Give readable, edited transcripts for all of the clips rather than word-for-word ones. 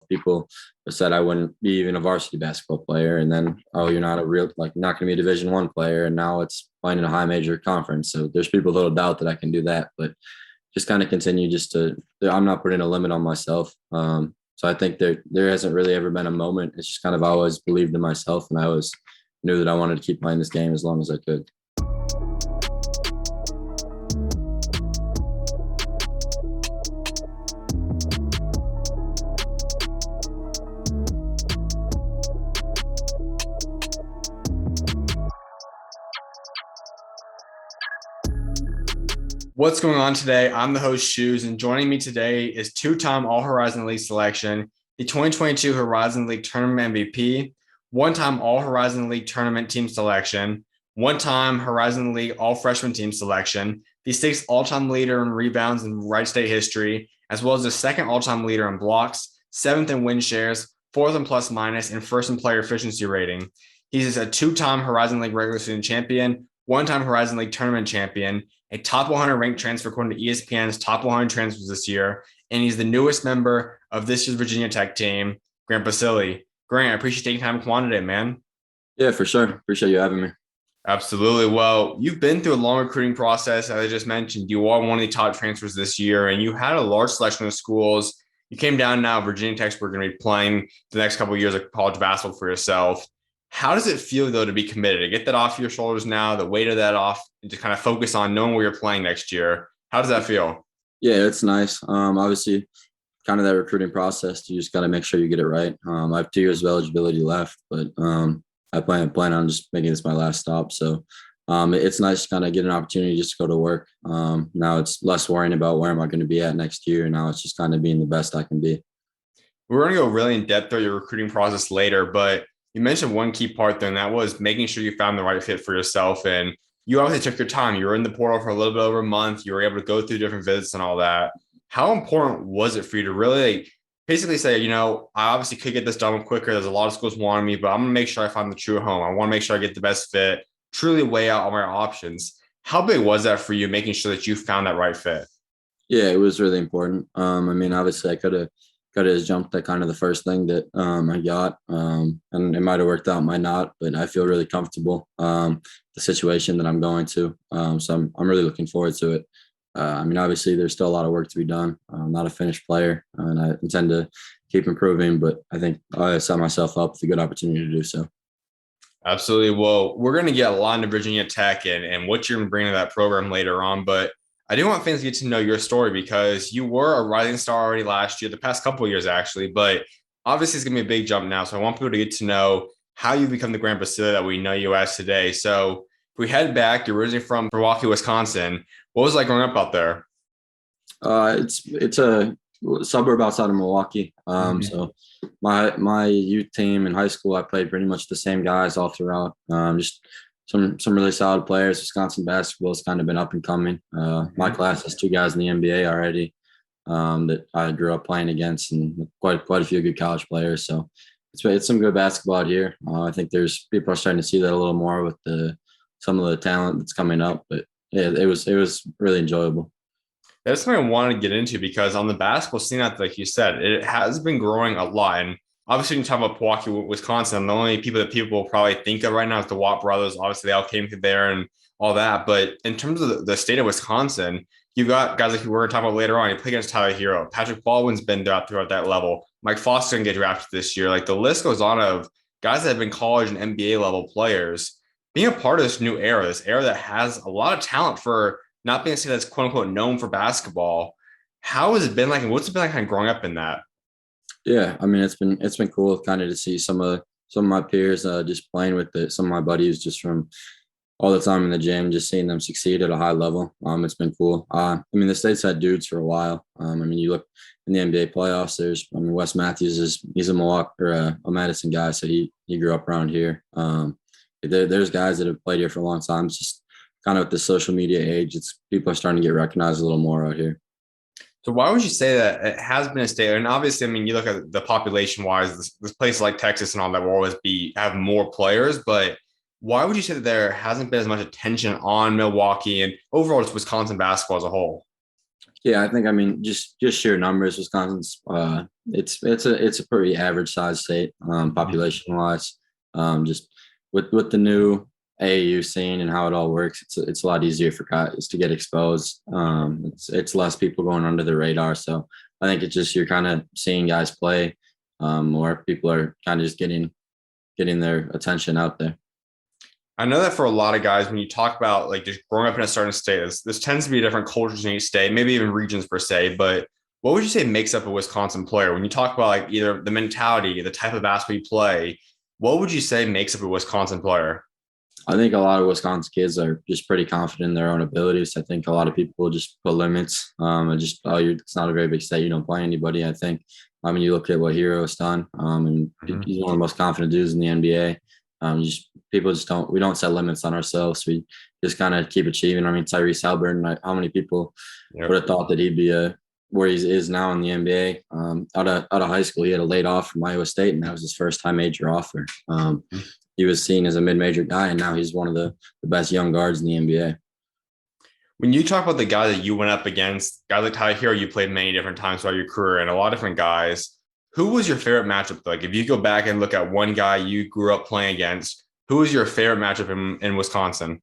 People said I wouldn't be even a varsity basketball player, and then you're not a real not going to be a Division I player, and now it's playing in a high major conference. So there's people that'll doubt that I can do that, but just kind of continue I'm not putting a limit on myself. So I think there hasn't really ever been a moment. It's just kind of I always believed in myself, and I always knew that I wanted to keep playing this game as long as I could. What's going on today? I'm the host, SchuZ, and joining me today is two-time All-Horizon League selection, the 2022 Horizon League Tournament MVP, one-time All-Horizon League Tournament team selection, one-time Horizon League All-Freshman team selection, the sixth all-time leader in rebounds in Wright State history, as well as the second all-time leader in blocks, seventh in win shares, fourth in plus minus, and first in player efficiency rating. He's a two-time Horizon League regular season champion, one-time Horizon League tournament champion, a top 100 ranked transfer according to ESPN's top 100 transfers this year, and he's the newest member of this year's Virginia Tech team, Grant Basile. Grant, I appreciate taking time to come on today, man. Yeah, for sure. Appreciate you having me. Absolutely. Well, you've been through a long recruiting process. As I just mentioned, you are one of the top transfers this year, and you had a large selection of schools. You came down now, Virginia Tech's we're going to be playing the next couple of years of college basketball for yourself. How does it feel, though, to be committed, to get that off your shoulders now, the weight of that off, and to kind of focus on knowing where you're playing next year? How does that feel? Yeah, it's nice. Obviously, kind of that recruiting process, you just got to make sure you get it right. I have 2 years of eligibility left, but I plan on just making this my last stop. So it's nice to kind of get an opportunity just to go to work. Now it's less worrying about where am I going to be at next year. Now it's just kind of being the best I can be. We're going to go really in depth through your recruiting process later, but you mentioned one key part there, and that was making sure you found the right fit for yourself. And you obviously took your time. You were in the portal for a little bit over a month. You were able to go through different visits and all that. How important was it for you to really basically say, I obviously could get this done quicker. There's a lot of schools wanting me, but I'm going to make sure I find the true home. I want to make sure I get the best fit, truly weigh out all my options. How big was that for you, making sure that you found that right fit? Yeah, it was really important. Obviously I could have jumped at kind of the first thing that I got, and it might have worked out, might not, but I feel really comfortable the situation that I'm going to. So I'm really looking forward to it. Obviously there's still a lot of work to be done. I'm not a finished player, and I intend to keep improving, but I think I set myself up with a good opportunity to do so. Absolutely. Well, we're going to get a lot into Virginia Tech and what you're going to bring to that program later on, but I do want fans to get to know your story because you were a rising star already last year, the past couple of years actually, but obviously it's going to be a big jump now. So I want people to get to know how you become the Grant Basile that we know you as today. So if we head back, you're originally from Milwaukee, Wisconsin. What was it like growing up out there? It's a suburb outside of Milwaukee. So my youth team in high school, I played pretty much the same guys all throughout. Just some really solid players. Wisconsin basketball has kind of been up and coming. My class has 2 guys in the NBA already that I grew up playing against, and quite a few good college players. So it's some good basketball out here. I think there's people are starting to see that a little more with some of the talent that's coming up. But yeah, it was really enjoyable. That's something I wanted to get into because on the basketball scene, like you said, it has been growing a lot. And obviously, when you talk about Milwaukee, Wisconsin, the only people that people will probably think of right now is the Watt brothers. Obviously, they all came through there and all that. But in terms of the state of Wisconsin, you've got guys like we're going to talk about later on. You play against Tyler Hero. Patrick Baldwin's been throughout that level. Mike Foster's going to get drafted this year. Like the list goes on of guys that have been college and NBA level players being a part of this new era, this era that has a lot of talent for not being a state that's quote unquote known for basketball. How has it been like, and what's it been like kind of growing up in that? Yeah, it's been cool kind of to see some of my peers just playing with some of my buddies just from all the time in the gym, just seeing them succeed at a high level. It's been cool. The state's had dudes for a while. You look in the NBA playoffs. Wes Matthews he's a Milwaukee or a Madison guy, so he grew up around here. There's guys that have played here for a long time. It's just kind of with the social media age, people are starting to get recognized a little more out here. So why would you say that it has been a state? And obviously, you look at the population wise, this place like Texas and all that will always have more players, but why would you say that there hasn't been as much attention on Milwaukee and overall just Wisconsin basketball as a whole? Yeah, I think I mean just sheer numbers. Wisconsin's it's a pretty average size state population wise. Just with the new AAU scene and how it all works, it's a lot easier for guys to get exposed. It's less people going under the radar. So I think it's just you're kind of seeing guys play more. People are kind of just getting their attention out there. I know that for a lot of guys, when you talk about like just growing up in a certain state, this tends to be different cultures in each state, maybe even regions per se. But what would you say makes up a Wisconsin player? When you talk about like either the mentality, the type of basketball you play, what would you say makes up a Wisconsin player? I think a lot of Wisconsin kids are just pretty confident in their own abilities. I think a lot of people just put limits. And just it's not a very big state. You don't play anybody. I think. I mean, you look at what Hero has done, and he's one of the most confident dudes in the NBA. Just people just don't. We don't set limits on ourselves. We just kind of keep achieving. I mean, Tyrese Halliburton. How many people would have thought that he'd be where he is now in the NBA? Out of high school, he had a late off from Iowa State, and that was his first time major offer. He was seen as a mid-major guy, and now he's one of the best young guards in the NBA. When you talk about the guy that you went up against, guys like Tyler Hero, you played many different times throughout your career and a lot of different guys. Who was your favorite matchup? Like if you go back and look at one guy you grew up playing against, who was your favorite matchup in Wisconsin?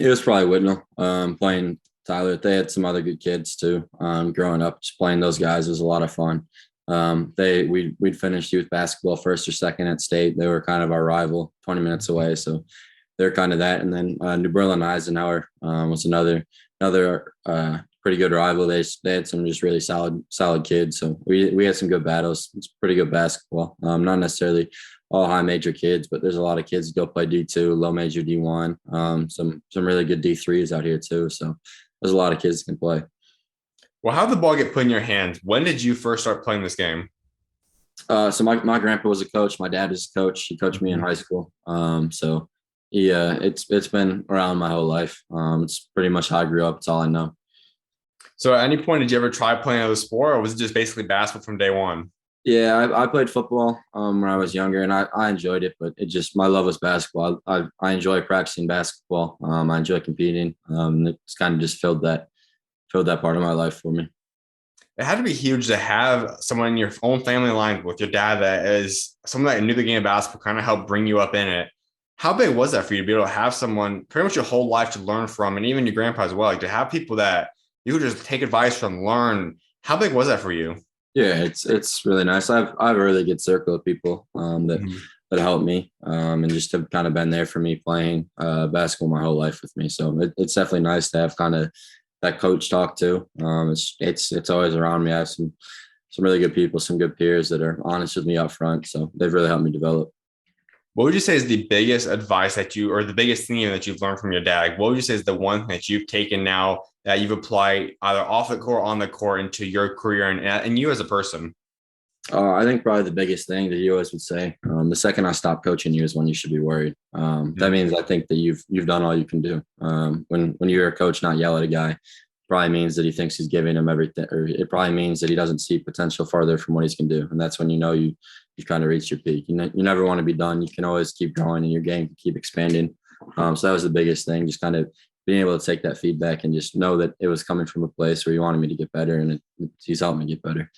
It was probably Whitnell playing Tyler. They had some other good kids too. Growing up, just playing those guys was a lot of fun. We'd finished youth basketball first or second at state. They were kind of our rival, 20 minutes away. So they're kind of that. And then New Berlin Eisenhower was another pretty good rival. They had some just really solid kids. So we had some good battles. It's pretty good basketball. Not necessarily all high major kids, but there's a lot of kids who go play D2, low major D1. Some really good D3s out here too. So there's a lot of kids that can play. Well, how did the ball get put in your hands? When did you first start playing this game? So my grandpa was a coach. My dad is a coach. He coached me in high school. So yeah, it's been around my whole life. It's pretty much how I grew up. It's all I know. So at any point, did you ever try playing another sport or was it just basically basketball from day one? Yeah, I played football when I was younger, and I enjoyed it. But it just my love was basketball. I enjoy practicing basketball. I enjoy competing. It's kind of just filled that part of my life for me. It had to be huge to have someone in your own family line with your dad that is someone that knew the game of basketball, kind of helped bring you up in it. How big was that for you to be able to have someone pretty much your whole life to learn from, and even your grandpa as well, like to have people that you could just take advice from, learn. How big was that for you? Yeah, it's really nice. I have a really good circle of people that help me and just have kind of been there for me playing basketball my whole life with me. So it's definitely nice to have kind of that coach talk to. It's always around me. I have some really good people, some good peers that are honest with me up front. So they've really helped me develop. What would you say is the biggest advice that you, or the biggest thing that you've learned from your dad? What would you say is the one that you've taken now that you've applied either off the court, on the court into your career and you as a person? I think probably the biggest thing that you always would say, the second I stop coaching you is when you should be worried. That means I think that you've done all you can do. When you're a coach, not yell at a guy, probably means that he thinks he's giving him everything, or it probably means that he doesn't see potential farther from what he can do, and that's when you know you've kind of reached your peak. You never want to be done. You can always keep growing, and your game can keep expanding. So that was the biggest thing, just kind of being able to take that feedback and just know that it was coming from a place where he wanted me to get better, and he's helped me get better.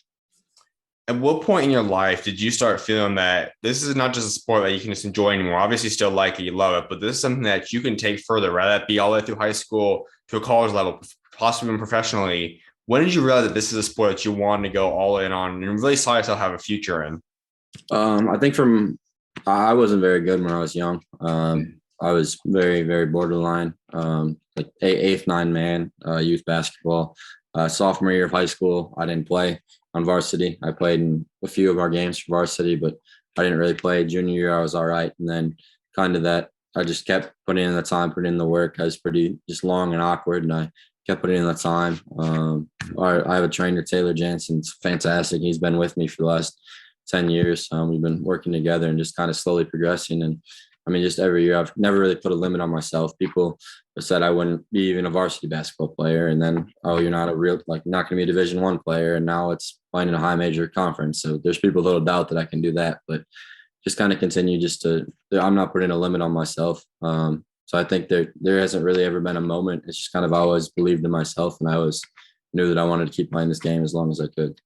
At what point in your life did you start feeling that this is not just a sport that you can just enjoy anymore? Obviously, you still like it, you love it, but this is something that you can take further, rather that be all the way through high school to a college level, possibly even professionally. When did you realize that this is a sport that you wanted to go all in on and really saw yourself have a future in? I think I wasn't very good when I was young. I was very, very borderline, like eighth, nine man, youth basketball. Sophomore year of high school, I didn't play on varsity. I played in a few of our games for varsity, but I didn't really play. Junior year, I was all right. And then kind of that, I just kept putting in the time, putting in the work. I was pretty just long and awkward, and I kept putting in the time. I have a trainer, Taylor Jansen. It's fantastic. He's been with me for the last 10 years. We've been working together and just kind of slowly progressing. And I mean, just every year, I've never really put a limit on myself. People said I wouldn't be even a varsity basketball player. And then, oh, you're not not going to be a Division I player. And now it's playing in a high major conference. So there's people that'll doubt that I can do that, but just kind of continue I'm not putting a limit on myself. So I think there hasn't really ever been a moment. It's just kind of always believed in myself. And I always knew that I wanted to keep playing this game as long as I could.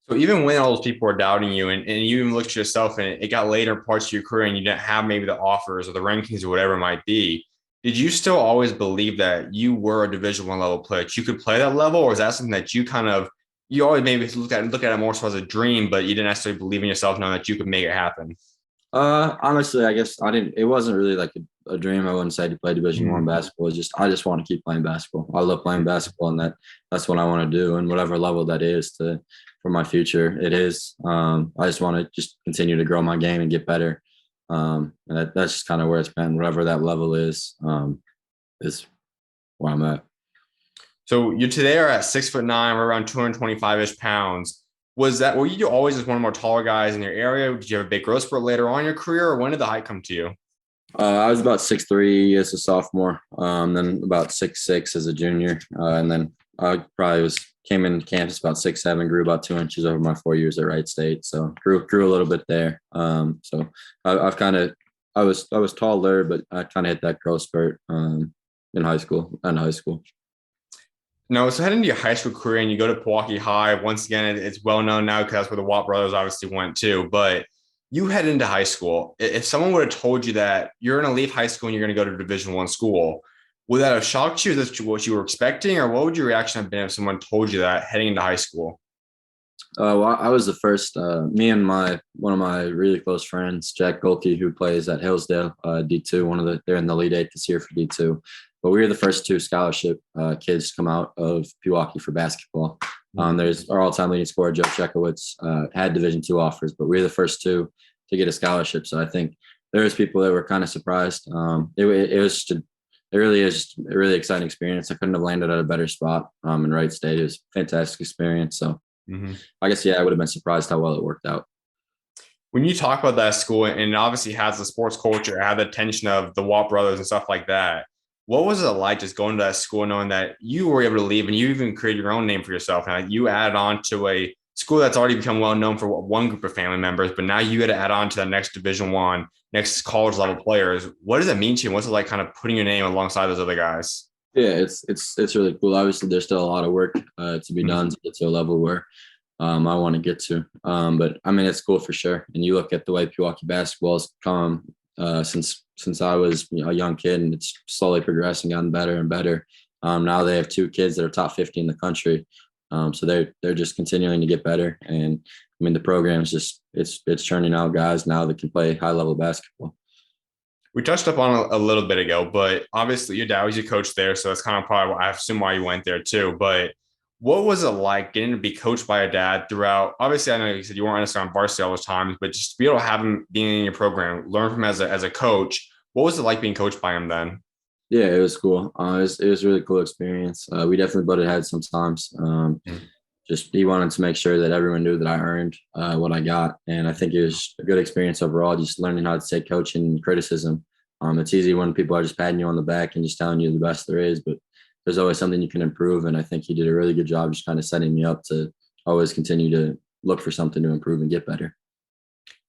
So even when all those people were doubting you and you even looked at yourself and it got later parts of your career and you didn't have maybe the offers or the rankings or whatever it might be, did you still always believe that you were a Division I level player, that you could play that level, or is that something that you always maybe look at it more so as a dream, but you didn't necessarily believe in yourself knowing that you could make it happen? Honestly, I guess I didn't. It wasn't really like a dream. I wouldn't say to play Division I Mhm. basketball. It's just I just want to keep playing basketball. I love playing basketball, and that's what I want to do. And whatever level that is for my future, it is. I just want to just continue to grow my game and get better. And that's just kind of where it's been. Whatever that level is where I'm at. So you today are at 6'9", we're around 225-ish pounds. Were you always just one of the more taller guys in your area? Did you have a big growth spurt later on in your career, or when did the height come to you? I was about 6'3" as a sophomore, then about 6'6" as a junior, and then I probably came in campus about 6'7", grew about 2 inches over my 4 years at Wright State, so grew a little bit there. So I've kind of I was taller, but I kind of hit that growth spurt in high school. No, so heading into your high school career and you go to Milwaukee High. Once again, it's well known now because that's where the Watt brothers obviously went too. But you head into high school. If someone would have told you that you're going to leave high school and you're going to go to Division I school, would that have shocked you? Is that what you were expecting, or what would your reaction have been if someone told you that heading into high school? Well, I was the first. Me and one of my really close friends, Jack Golke, who plays at Hillsdale D2. They're in the Elite Eight this year for D2. But we were the first two scholarship kids to come out of Milwaukee for basketball. There's our all-time leading scorer, Joe Chekowitz, had Division II offers, but we were the first two to get a scholarship. So I think there was people that were kind of surprised. It really is just a really exciting experience. I couldn't have landed at a better spot in Wright State. It was a fantastic experience. So Mm-hmm. I guess, yeah, I would have been surprised how well it worked out. When you talk about that school, and it obviously has the sports culture, had the attention of the Watt brothers and stuff like that, what was it like just going to that school, knowing that you were able to leave and you even created your own name for yourself? Now you added on to a school that's already become well known for one group of family members, but now you got to add on to the next Division I, next college level players. What does it mean to you? What's it like kind of putting your name alongside those other guys? Yeah, it's really cool. Obviously, there's still a lot of work to be done to get to a level where I want to get to. But I mean, it's cool for sure. And you look at the way Milwaukee basketball has come since I was a young kid, and it's slowly progressing, gotten better and better. Now they have two kids that are top 50 in the country. So they're just continuing to get better. And I mean, the program is just it's churning out guys now that can play high level basketball. We touched up on a little bit ago, but obviously your dad was your coach there, so that's kind of probably I assume why you went there too. But what was it like getting to be coached by a dad throughout? Obviously, I know you said you weren't necessarily on varsity all those times, but just to be able to have him being in your program, learn from him as a coach. What was it like being coached by him then? Yeah, it was cool. It was a really cool experience. We definitely butted heads sometimes. Just he wanted to make sure that everyone knew that I earned what I got, and I think it was a good experience overall. Just learning how to take coaching and criticism. It's easy when people are just patting you on the back and just telling you the best there is, but there's always something you can improve. And I think he did a really good job just kind of setting me up to always continue to look for something to improve and get better.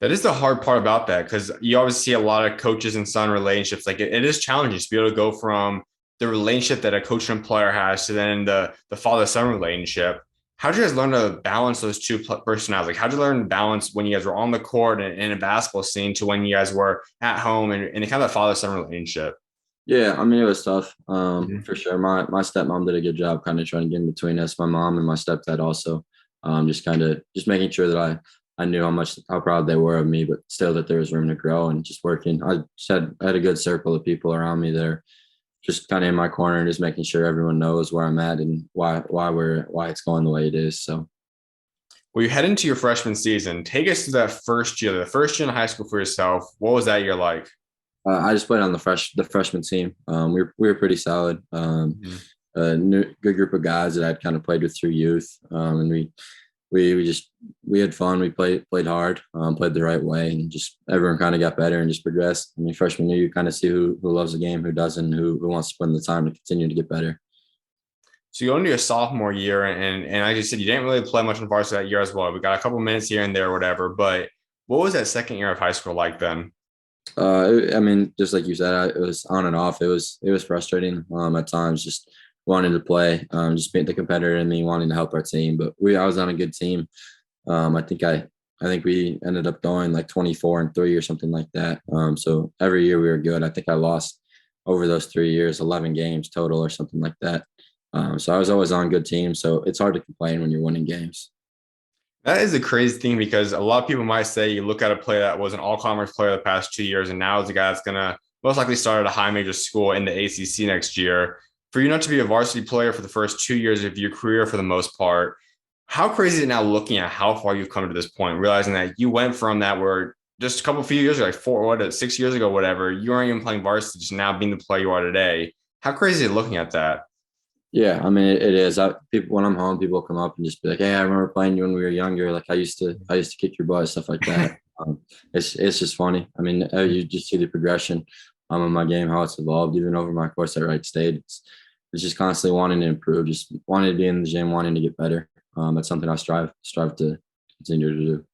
That is the hard part about that, because you always see a lot of coaches and son relationships. Like it is challenging to be able to go from the relationship that a coach and player has to then the father son relationship. How did you guys learn to balance those two personalities? Like, how did you learn to balance when you guys were on the court and in a basketball scene to when you guys were at home and kind of father son relationship? Yeah, I mean, it was tough Mhm. for sure. My stepmom did a good job kind of trying to get in between us, my mom and my stepdad also. Just making sure that I knew how proud they were of me, but still that there was room to grow and just working. I had a good circle of people around me there, just kind of in my corner and just making sure everyone knows where I'm at and why it's going the way it is. So Well, you head into your freshman season. Take us to that first year, the first year in high school for yourself. What was that year like? I just played on the freshman team. We were pretty solid. Mhm. Good group of guys that I'd kind of played with through youth, and we had fun. We played hard, played the right way, and just everyone kind of got better and just progressed. I mean, freshman year, you kind of see who loves the game, who doesn't, who wants to spend the time to continue to get better. So you go into your sophomore year, and like you said, you didn't really play much in varsity that year as well. We got a couple minutes here and there, or whatever. But what was that second year of high school like then? I mean, just like you said, it was on and off. It was frustrating at times. Just wanting to play, just being the competitor in me, wanting to help our team. But I was on a good team. I think we ended up going like 24-3 or something like that. So every year we were good. I think I lost over those 3 years 11 games total or something like that. So I was always on good teams. So it's hard to complain when you're winning games. That is a crazy thing because a lot of people might say you look at a player that was an all-conference player the past 2 years, and now is a guy that's gonna most likely start at a high major school in the ACC next year. For you not to be a varsity player for the first 2 years of your career, for the most part, how crazy is it now looking at how far you've come to this point, realizing that you went from that where just a few years ago, like 6 years ago, whatever, you weren't even playing varsity, just now being the player you are today. How crazy is it looking at that? Yeah, I mean it is. People when I'm home, people come up and just be like, "Hey, I remember playing you when we were younger. Like I used to kick your butt, stuff like that." It's just funny. I mean, you just see the progression in my game, how it's evolved, even over my course at Wright State. It's just constantly wanting to improve, just wanting to be in the gym, wanting to get better. That's something I strive to continue to do.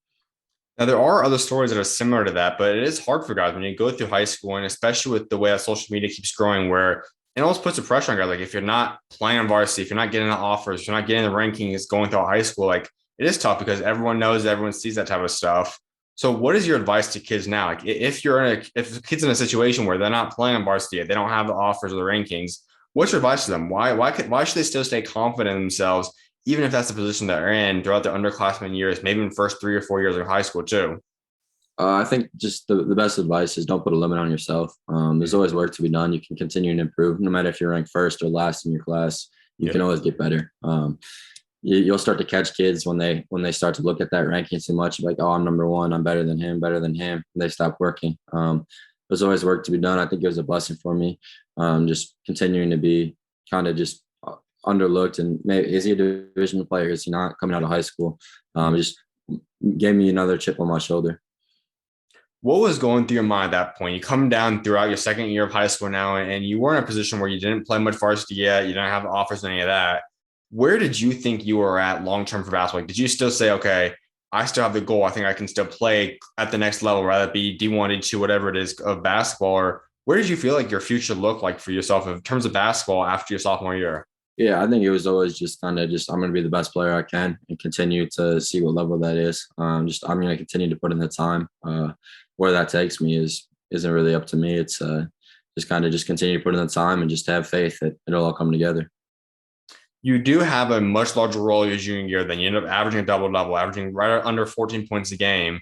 Now, there are other stories that are similar to that, but it is hard for guys when you go through high school, and especially with the way that social media keeps growing, where it almost puts a pressure on guys. Like if you're not playing on varsity, if you're not getting the offers, if you're not getting the rankings going through high school, like it is tough because everyone knows, everyone sees that type of stuff. So, what is your advice to kids now? Like if a kid's in a situation where they're not playing on varsity, they don't have the offers or the rankings, what's your advice to them? Why should they still stay confident in themselves, even if that's the position that they're in throughout their underclassmen years, maybe in the first 3 or 4 years of high school too? I think just the best advice is don't put a limit on yourself. There's always work to be done. You can continue to improve, no matter if you're ranked first or last in your class. You can always get better. You'll start to catch kids when they start to look at that ranking too much, like, oh, I'm number one, I'm better than him, and they stop working. There's always work to be done. I think it was a blessing for me, just continuing to be kind of just underlooked. And maybe, is he a division player? Is he not coming out of high school? It just gave me another chip on my shoulder. What was going through your mind at that point? You come down throughout your second year of high school now, and you were in a position where you didn't play much varsity yet. You didn't have offers or any of that. Where did you think you were at long term for basketball? Like, did you still say, okay, I still have the goal. I think I can still play at the next level, rather be D1, D2, whatever it is of basketball? Or where did you feel like your future looked like for yourself in terms of basketball after your sophomore year? Yeah, I think it was always just kind of just I'm going to be the best player I can and continue to see what level that is. Just I'm going to continue to put in the time. Where that takes me isn't really up to me. It's just kind of just continue to put in the time and just have faith that it'll all come together. You do have a much larger role your junior year. Then you end up averaging a double double, averaging right under 14 points a game.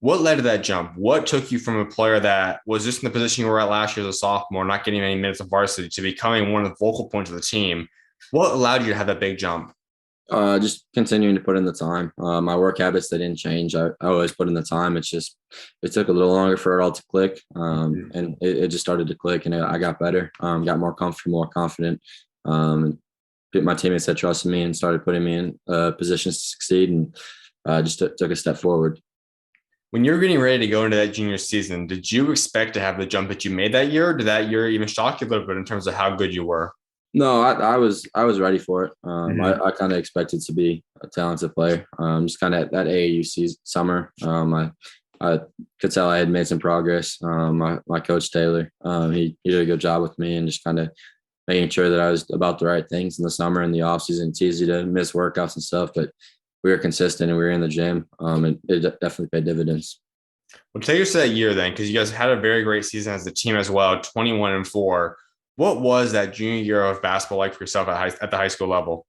What led to that jump? What took you from a player that was just in the position you were at last year as a sophomore, not getting any minutes of varsity, to becoming one of the focal points of the team? What allowed you to have that big jump? Just continuing to put in the time. My work habits, they didn't change. I always put in the time. It's just it took a little longer for it all to click, and it just started to click, and I got better, got more comfortable, more confident. And my teammates had trust in me and started putting me in positions to succeed, and just took a step forward. When you're getting ready to go into that junior season, did you expect to have the jump that you made that year? Or did that year even shock you a little bit in terms of how good you were? No, I was ready for it. Mhm. I kind of expected to be a talented player. Just kind of that AAU season, summer. I could tell I had made some progress. My coach Taylor, he did a good job with me and just kind of making sure that I was about the right things in the summer and the off season. It's easy to miss workouts and stuff, but we were consistent and we were in the gym. And it definitely paid dividends. Well, take us to that year then, because you guys had a very great season as a team as well, 21-4. What was that junior year of basketball like for yourself at the high school level?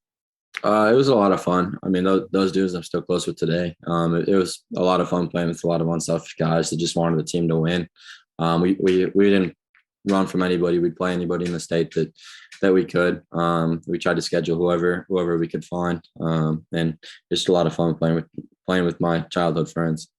It was a lot of fun. I mean, those dudes I'm still close with today. It was a lot of fun playing with a lot of unselfish guys that just wanted the team to win. We didn't run from anybody. We'd play anybody in the state that we could. We tried to schedule whoever we could find, and just a lot of fun playing with my childhood friends.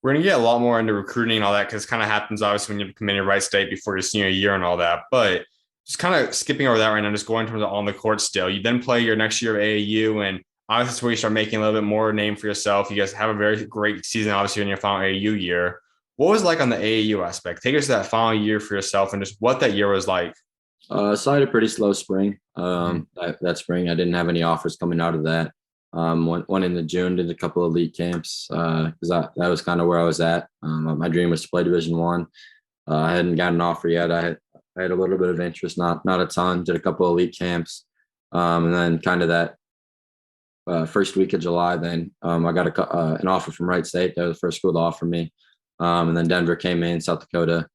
We're going to get a lot more into recruiting and all that because it kind of happens obviously when you come in Wright State before your senior year and all that. But just kind of skipping over that right now, just going in terms of on the court still. You then play your next year of AAU, and obviously that's where you start making a little bit more name for yourself. You guys have a very great season, obviously, in your final AAU year. What was it like on the AAU aspect? Take us to that final year for yourself and just what that year was like. So I had a pretty slow spring. That spring, I didn't have any offers coming out of that. Went into June, did a couple of elite camps because that was kind of where I was at. My dream was to play Division 1. I hadn't got an offer yet. I had a little bit of interest, not a ton. Did a couple of elite camps, and then kind of that first week of July. Then I got an offer from Wright State. They're the first school to offer me, and then Denver came in, South Dakota,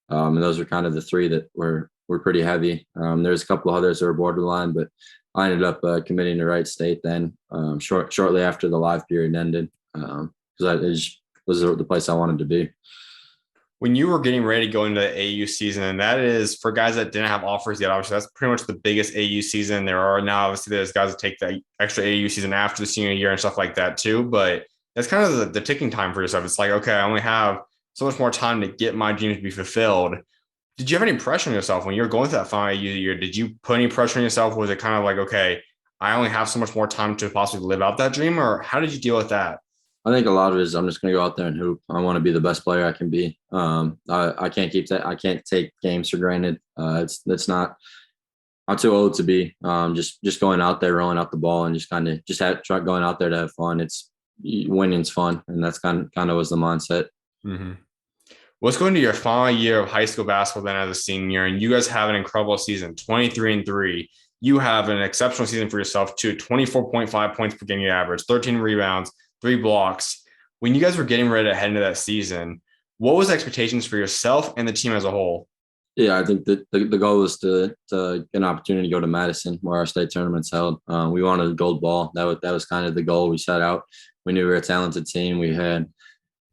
and those were kind of the three that were pretty heavy. There's a couple of others that were borderline, but I ended up committing to Wright State then shortly after the live period ended because it was the place I wanted to be. When you were getting ready to go into the AU season, and that is for guys that didn't have offers yet, obviously that's pretty much the biggest AU season there are now. Obviously, there's guys that take the extra AU season after the senior year and stuff like that too. But that's kind of the ticking time for yourself. It's like, okay, I only have so much more time to get my dreams to be fulfilled. Did you have any pressure on yourself when you were going through that final AU year? Did you put any pressure on yourself? Was it kind of like, okay, I only have so much more time to possibly live out that dream? Or how did you deal with that? I think a lot of it is I'm just going to go out there and hoop. I want to be the best player I can be. I can't keep that. I can't take games for granted. It's not. I'm too old to be just going out there, rolling out the ball, and just kind of try going out there to have fun. It's winning's fun, and that's kind of was the mindset. Mm-hmm. Let's go into your final year of high school basketball then as a senior, and you guys have an incredible season, 23-3. You have an exceptional season for yourself too, 24.5 points per game you average, 13 rebounds, 3 blocks. When you guys were getting ready to head into that season, what was expectations for yourself and the team as a whole? Yeah, I think that the goal was to get an opportunity to go to Madison, where our state tournament's held. We wanted a gold ball. That was kind of the goal we set out. We knew we were a talented team. We had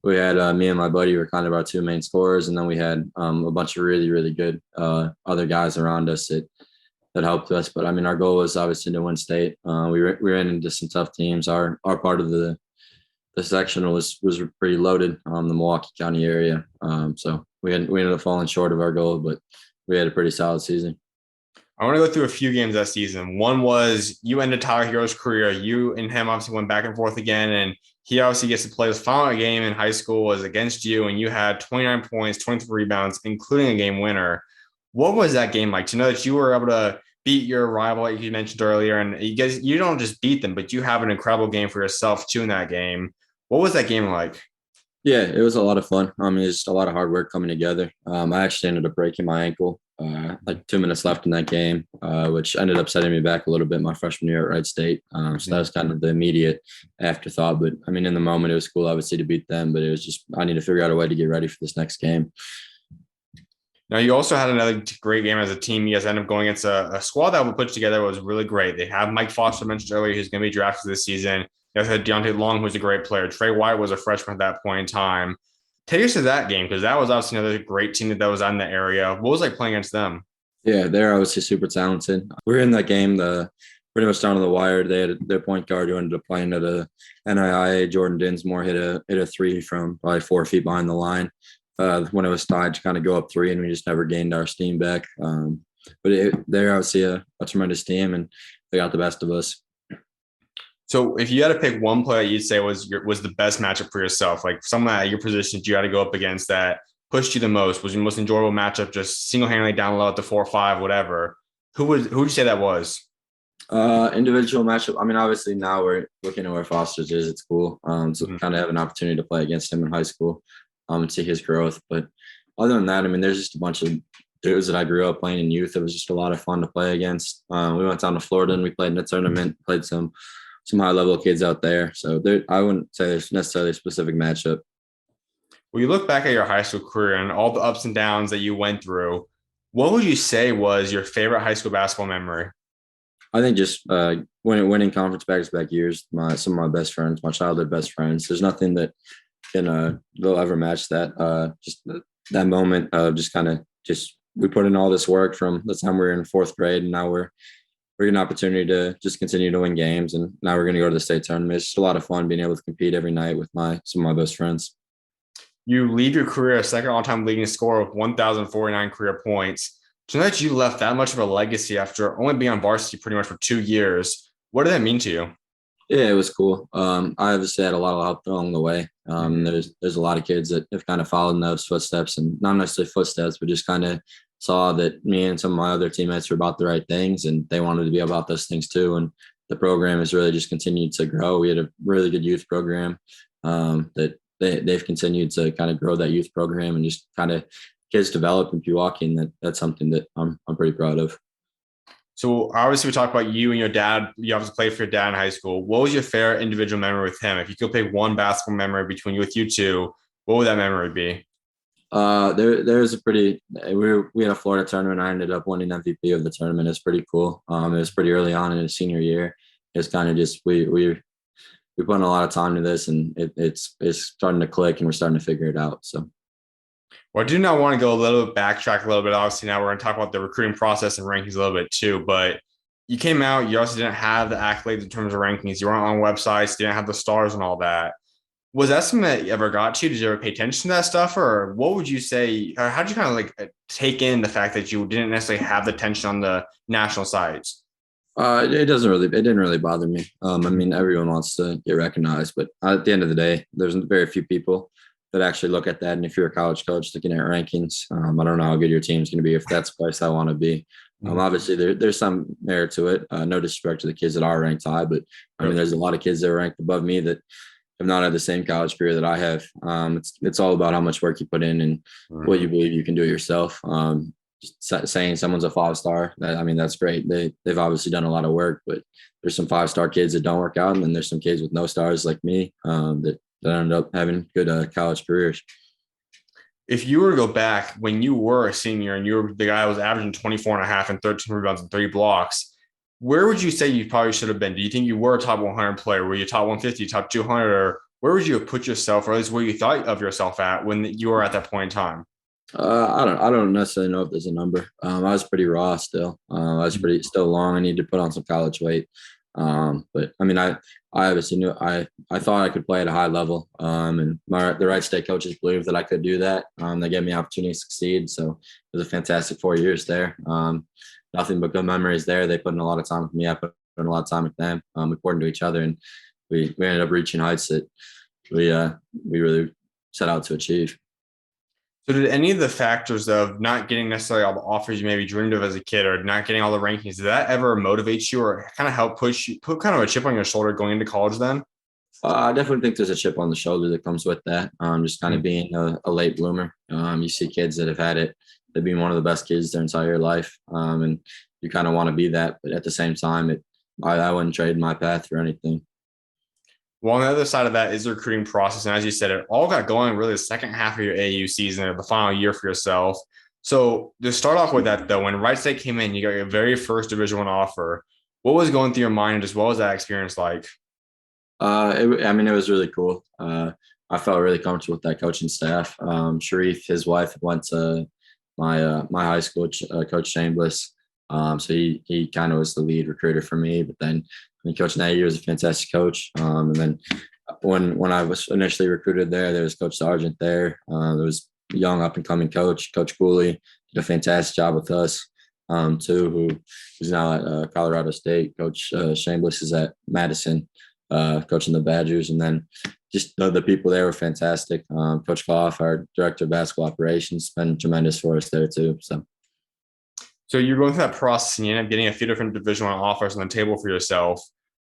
me and my buddy were kind of our two main scorers, and then we had a bunch of really, really good other guys around us that helped us. But I mean, our goal was obviously to win state. We ran into some tough teams. Our part of the section was pretty loaded the Milwaukee County area. So we ended up falling short of our goal, but we had a pretty solid season. I want to go through a few games that season. One was you ended Tyler Hero's career. You and him obviously went back and forth again, and he obviously gets to play his final game in high school was against you, and you had 29 points, 23 rebounds, including a game winner. What was that game like to know that you were able to beat your rival, like you mentioned earlier, and you don't just beat them, but you have an incredible game for yourself too in that game. What was that game like? Yeah, it was a lot of fun. I mean, it's just a lot of hard work coming together. I actually ended up breaking my ankle like 2 minutes left in that game, which ended up setting me back a little bit my freshman year at Wright State. So that was kind of the immediate afterthought. But I mean, in the moment, it was cool, obviously, to beat them. But it was just I need to figure out a way to get ready for this next game. Now, you also had another great game as a team. You guys ended up going against a squad that we put together was really great. They have Mike Foster mentioned earlier, who's going to be drafted this season. You guys had Deontay Long, who's a great player. Trey White was a freshman at that point in time. Take us to that game because that was obviously another great team that was in the area. What was like playing against them? Yeah, they're obviously super talented. We were in that game pretty much down to the wire. They had their point guard who ended up playing at a NIIA. Jordan Dinsmore hit a three from probably 4 feet behind the line. When it was tied to kind of go up 3, and we just never gained our steam back. But they're obviously a tremendous team, and they got the best of us. So if you had to pick one player you'd say was the best matchup for yourself, like someone at your position that you had to go up against that pushed you the most, was your most enjoyable matchup, just single-handedly down low at the 4-5, whatever, who would you say that was? Individual matchup. I mean, obviously now we're looking at where Foster's is. It's cool. So kind of have an opportunity to play against him in high school and see his growth. But other than that, I mean, there's just a bunch of dudes that I grew up playing in youth. It was just a lot of fun to play against. We went down to Florida and we played in a tournament, played some high-level kids out there. So I wouldn't say there's necessarily a specific matchup. When you look back at your high school career and all the ups and downs that you went through, what would you say was your favorite high school basketball memory? I think just winning conference back-to-back years, some of my best friends, my childhood best friends. There's nothing that they'll ever match that. Just that moment of just kind of we put in all this work from the time we were in 4th grade, and now we're getting an opportunity to just continue to win games, and now we're going to go to the state tournament. It's just a lot of fun being able to compete every night with some of my best friends. You lead your career as second all-time leading scorer with 1,049 career points. To know that you left that much of a legacy after only being on varsity pretty much for 2 years, what did that mean to you? Yeah, it was cool. I obviously had a lot of help along the way. There's a lot of kids that have kind of followed in those footsteps, and not necessarily footsteps, but just kind of saw that me and some of my other teammates were about the right things, and they wanted to be about those things too. And the program has really just continued to grow. We had a really good youth program that they've continued to kind of grow that youth program and just kind of kids develop in Pewaukee, and that's something that I'm pretty proud of. So obviously we talked about you and your dad. You obviously played for your dad in high school. What was your favorite individual memory with him? If you could pick one basketball memory between you two, what would that memory be? There's a pretty we had a Florida tournament. I ended up winning MVP of the tournament. It's pretty cool. It was pretty early on in his senior year. It's kind of just we put in a lot of time to this, and it's starting to click, and we're starting to figure it out. So. Well, I do not want to go a little bit backtrack a little bit. Obviously, now we're going to talk about the recruiting process and rankings a little bit too. But you came out, you also didn't have the accolades in terms of rankings. You weren't on websites, didn't have the stars and all that. Was that something that you ever got to? Did you ever pay attention to that stuff? Or what would you say, or how did you kind of like take in the fact that you didn't necessarily have the attention on the national sites? It didn't really bother me. I mean, everyone wants to get recognized, but at the end of the day, there's very few people that actually look at that. And if you're a college coach looking at rankings, I don't know how good your team's going to be if that's the place I want to be. Obviously, there's some merit to it. No disrespect to the kids that are ranked high, but I mean, there's a lot of kids that are ranked above me that have not had the same college career that I have. It's all about how much work you put in and what you believe you can do yourself. Just saying someone's a 5-star, I mean, that's great. They've obviously done a lot of work, but there's some 5-star kids that don't work out, and then there's some kids with no stars like me that ended up having good college careers. If you were to go back when you were a senior and you were the guy who was averaging 24 and a half and 13 rebounds and 3 blocks, where would you say you probably should have been? Do you think you were a top 100 player? Were you top 150, top 200, or where would you have put yourself, or at least where you thought of yourself at when you were at that point in time? I don't necessarily know if there's a number. I was pretty raw still. I was pretty still long. I need to put on some college weight. But I mean, I obviously knew I thought I could play at a high level. And the Wright State coaches believed that I could do that. They gave me the opportunity to succeed. So it was a fantastic 4 years there. Nothing but good memories there. They put in a lot of time with me. I put in a lot of time with them, according to each other. And we ended up reaching heights that we really set out to achieve. So did any of the factors of not getting necessarily all the offers you maybe dreamed of as a kid or not getting all the rankings, did that ever motivate you or kind of help push you, put kind of a chip on your shoulder going into college then? I definitely think there's a chip on the shoulder that comes with that. Just kind of being a late bloomer. You see kids that have had it, they've been one of the best kids their entire life. And you kind of want to be that. But at the same time, I wouldn't trade my path for anything. Well, on the other side of that is the recruiting process. And as you said, it all got going really the second half of your AU season or the final year for yourself. So to start off with that, though, when Wright State came in, you got your very first Division I offer. What was going through your mind and just what was that experience like? I mean, it was really cool. I felt really comfortable with that coaching staff. Sharif, his wife, went to my high school, Coach Chambliss. So he kind of was the lead recruiter for me. But then Coach Nagy was a fantastic coach. And then when I was initially recruited there was Coach Sargent there. There was a young up and coming coach, Coach Cooley, did a fantastic job with us too. Who's now at Colorado State. Coach Chambliss is at Madison, coaching the Badgers, and then just the people there were fantastic. Coach Koff, our director of basketball operations, been tremendous for us there too. So you're going through that process and you end up getting a few different Division I offers on the table for yourself.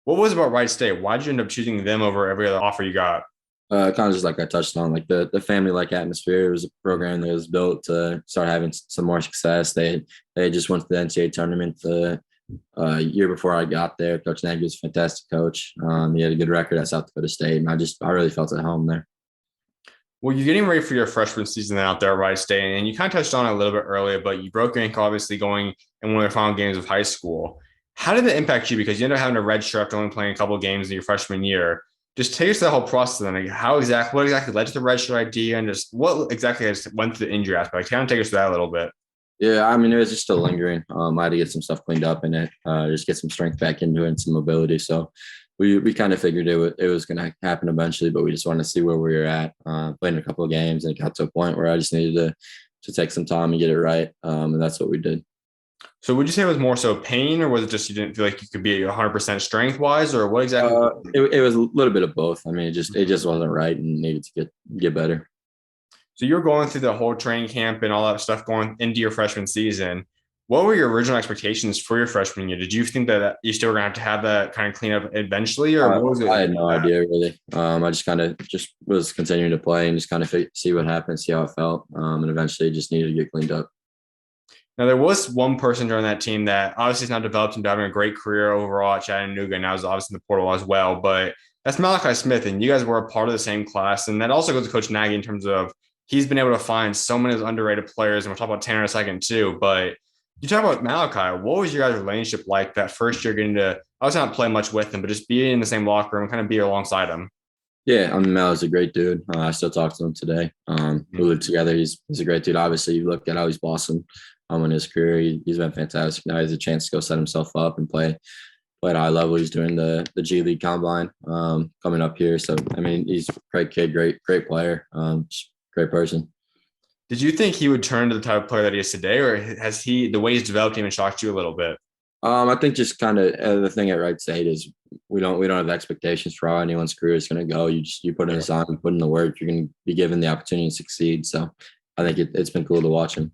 What was it about Wright State? Why did you end up choosing them over every other offer you got? Kind of just like I touched on, like the family-like atmosphere. It was a program that was built to start having some more success. They just went to the NCAA tournament the year before I got there. Coach Nagy was a fantastic coach. He had a good record at South Dakota State, and I really felt at home there. Well, you're getting ready for your freshman season out there at Wright State, and you kind of touched on it a little bit earlier, but you broke your ankle obviously going in one of the final games of high school. How did it impact you? Because you ended up having a red shirt after only playing a couple of games in your freshman year. Just take us through the whole process then. Like what exactly led to the red shirt idea, and just what exactly went through the injury aspect? Like, kind of take us through that a little bit. Yeah, I mean, it was just still lingering. I had to get some stuff cleaned up in it, just get some strength back into it and some mobility. So we kind of figured it was going to happen eventually, but we just wanted to see where we were at. Playing a couple of games, and it got to a point where I just needed to take some time and get it right, and that's what we did. So would you say it was more so pain, or was it just you didn't feel like you could be 100% strength wise, or what exactly? It was a little bit of both. I mean, it just wasn't right and needed to get better. So you're going through the whole training camp and all that stuff going into your freshman season. What were your original expectations for your freshman year? Did you think that you still were going to have that kind of clean up eventually, or what was it I like had no that? idea really. I just kind of just was continuing to play and just kind of see what happened, see how it felt, and eventually just needed to get cleaned up. Now, there was one person during that team that obviously is now developed into having a great career overall at Chattanooga, and now is obviously in the portal as well. But that's Malachi Smith, and you guys were a part of the same class. And that also goes to Coach Nagy in terms of he's been able to find so many of those underrated players. And we'll talk about Tanner in a second, too. But you talk about Malachi. What was your guys' relationship like that first year getting to, obviously not play much with him, but just be in the same locker room and kind of be alongside him? Yeah, I mean, Mel is a great dude. I still talk to him today. We live together. He's a great dude. Obviously, you look at how he's blossomed in his career. He's been fantastic. Now he has a chance to go set himself up and play at a high level. He's doing the G League combine coming up here. So I mean, he's a great kid, great player, great person. Did you think he would turn to the type of player that he is today, or has the way he's developed even shocked you a little bit? I think just kind of the thing at Wright State is we don't have expectations for how anyone's career is going to go. You put in the time, you put in the work, you're going to be given the opportunity to succeed. So I think it's been cool to watch him.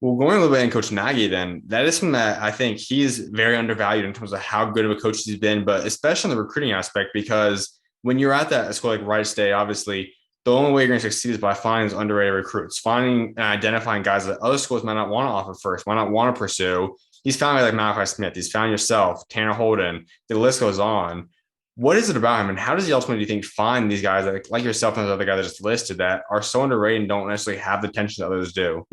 Well, going a little bit in Coach Nagy, then that is something that I think he's very undervalued in terms of how good of a coach he's been, but especially in the recruiting aspect, because when you're at that school like Wright State, obviously the only way you're going to succeed is by finding those underrated recruits, finding and identifying guys that other schools might not want to offer first, might not want to pursue. He's found me like Malachi Smith. He's found yourself, Tanner Holden. The list goes on. What is it about him, and how does he ultimately, do you think, find these guys like yourself and the other guy that just listed that are so underrated and don't necessarily have the attention that others do?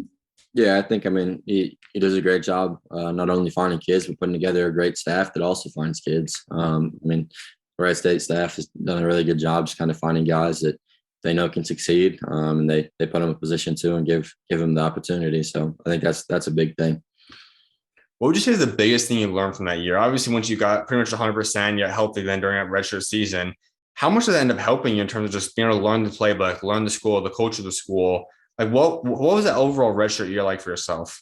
Yeah, I think I mean he does a great job not only finding kids but putting together a great staff that also finds kids. I mean, the Wright State staff has done a really good job just kind of finding guys that they know can succeed, and they put them in a position to and give them the opportunity. So I think that's a big thing. What would you say is the biggest thing you learned from that year? Obviously, once you got pretty much 100%, you got healthy then during that redshirt season. How much did that end up helping you in terms of just being able to learn the playbook, learn the school, the culture of the school? Like, what was that overall redshirt year like for yourself?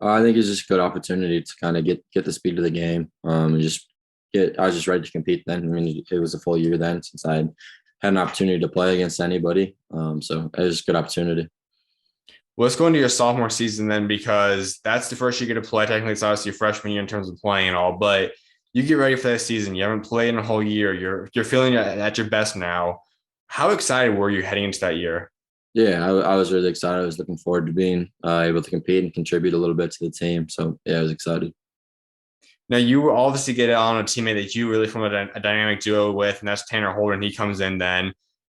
I think it's just a good opportunity to kind of get the speed of the game, and just get. I was just ready to compete then. I mean, it was a full year then since I had an opportunity to play against anybody. So it was a good opportunity. Well, let's go into your sophomore season then, because that's the first year you get to play. Technically, it's obviously your freshman year in terms of playing and all, but you get ready for that season. You haven't played in a whole year. You're feeling at your best now. How excited were you heading into that year? Yeah, I was really excited. I was looking forward to being able to compete and contribute a little bit to the team. So yeah, I was excited. Now, you obviously get on a teammate that you really form a dynamic duo with, and that's Tanner Holden. He comes in then.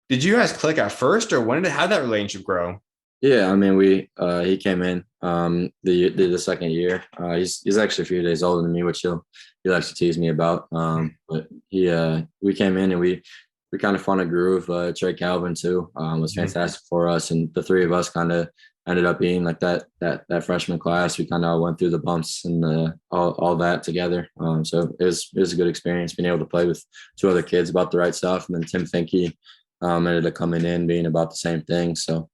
Did you guys click at first, or how did that relationship grow? Yeah, I mean he came in the second year. He's actually a few days older than me, which he likes to tease me about. But we came in and we kind of found a groove. Trey Calvin too was fantastic for us, and the three of us kind of ended up being like that freshman class. We kind of went through the bumps and all that together. So it was a good experience being able to play with two other kids about the right stuff, and then Tim Finke ended up coming in being about the same thing. So.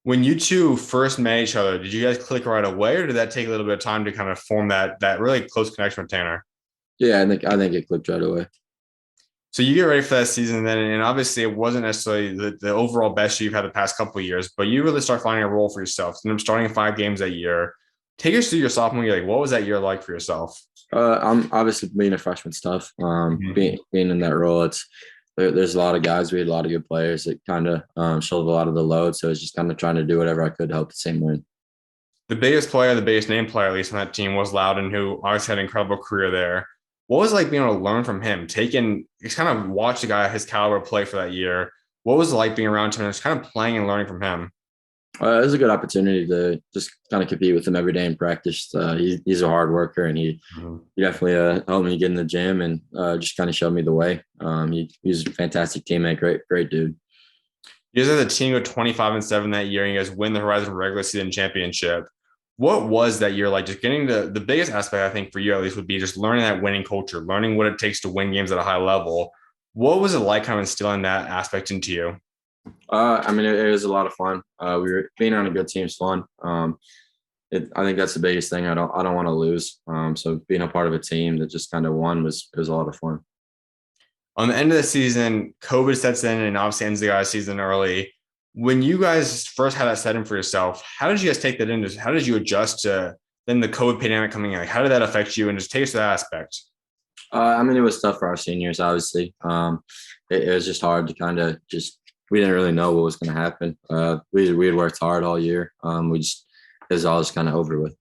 When you two first met each other, did you guys click right away, or did that take a little bit of time to kind of form that really close connection with Tanner? Yeah, I think it clicked right away. So you get ready for that season then, and obviously it wasn't necessarily the overall best you've had the past couple of years, but you really start finding a role for yourself. You end up starting 5 games that year. Take us through your sophomore year. Like, what was that year like for yourself? I'm obviously being a freshman stuff. Being in that role, there's a lot of guys. We had a lot of good players that kind of shouldered a lot of the load. So it's just kind of trying to do whatever I could to help the team win. The biggest player, the biggest name player, at least on that team, was Loudon, who obviously had an incredible career there. What was it like being able to learn from him? Just kind of watch the guy his caliber play for that year. What was it like being around him and just kind of playing and learning from him? It was a good opportunity to just kind of compete with him every day in practice. He's a hard worker, and he definitely helped me get in the gym and just kind of showed me the way. He's a fantastic teammate, great dude. You guys had the team go 25-7 that year, and you guys win the Horizon regular season championship. What was that year like? Just getting the biggest aspect, I think, for you at least would be just learning that winning culture, learning what it takes to win games at a high level. What was it like kind of instilling that aspect into you? I mean, it was a lot of fun. We were being on a good team's fun. I think that's the biggest thing. I don't want to lose. So being a part of a team that just kind of won was a lot of fun. On the end of the season, COVID sets in and obviously ends the guys' season early. When you guys first had that set in for yourself, how did you guys take that in? How did you adjust to then the COVID pandemic coming in. Like, how did that affect you? And just take us to that aspect. I mean, it was tough for our seniors, obviously. It was just hard to kind of we didn't really know what was going to happen. We had worked hard all year. It was all just kind of over with.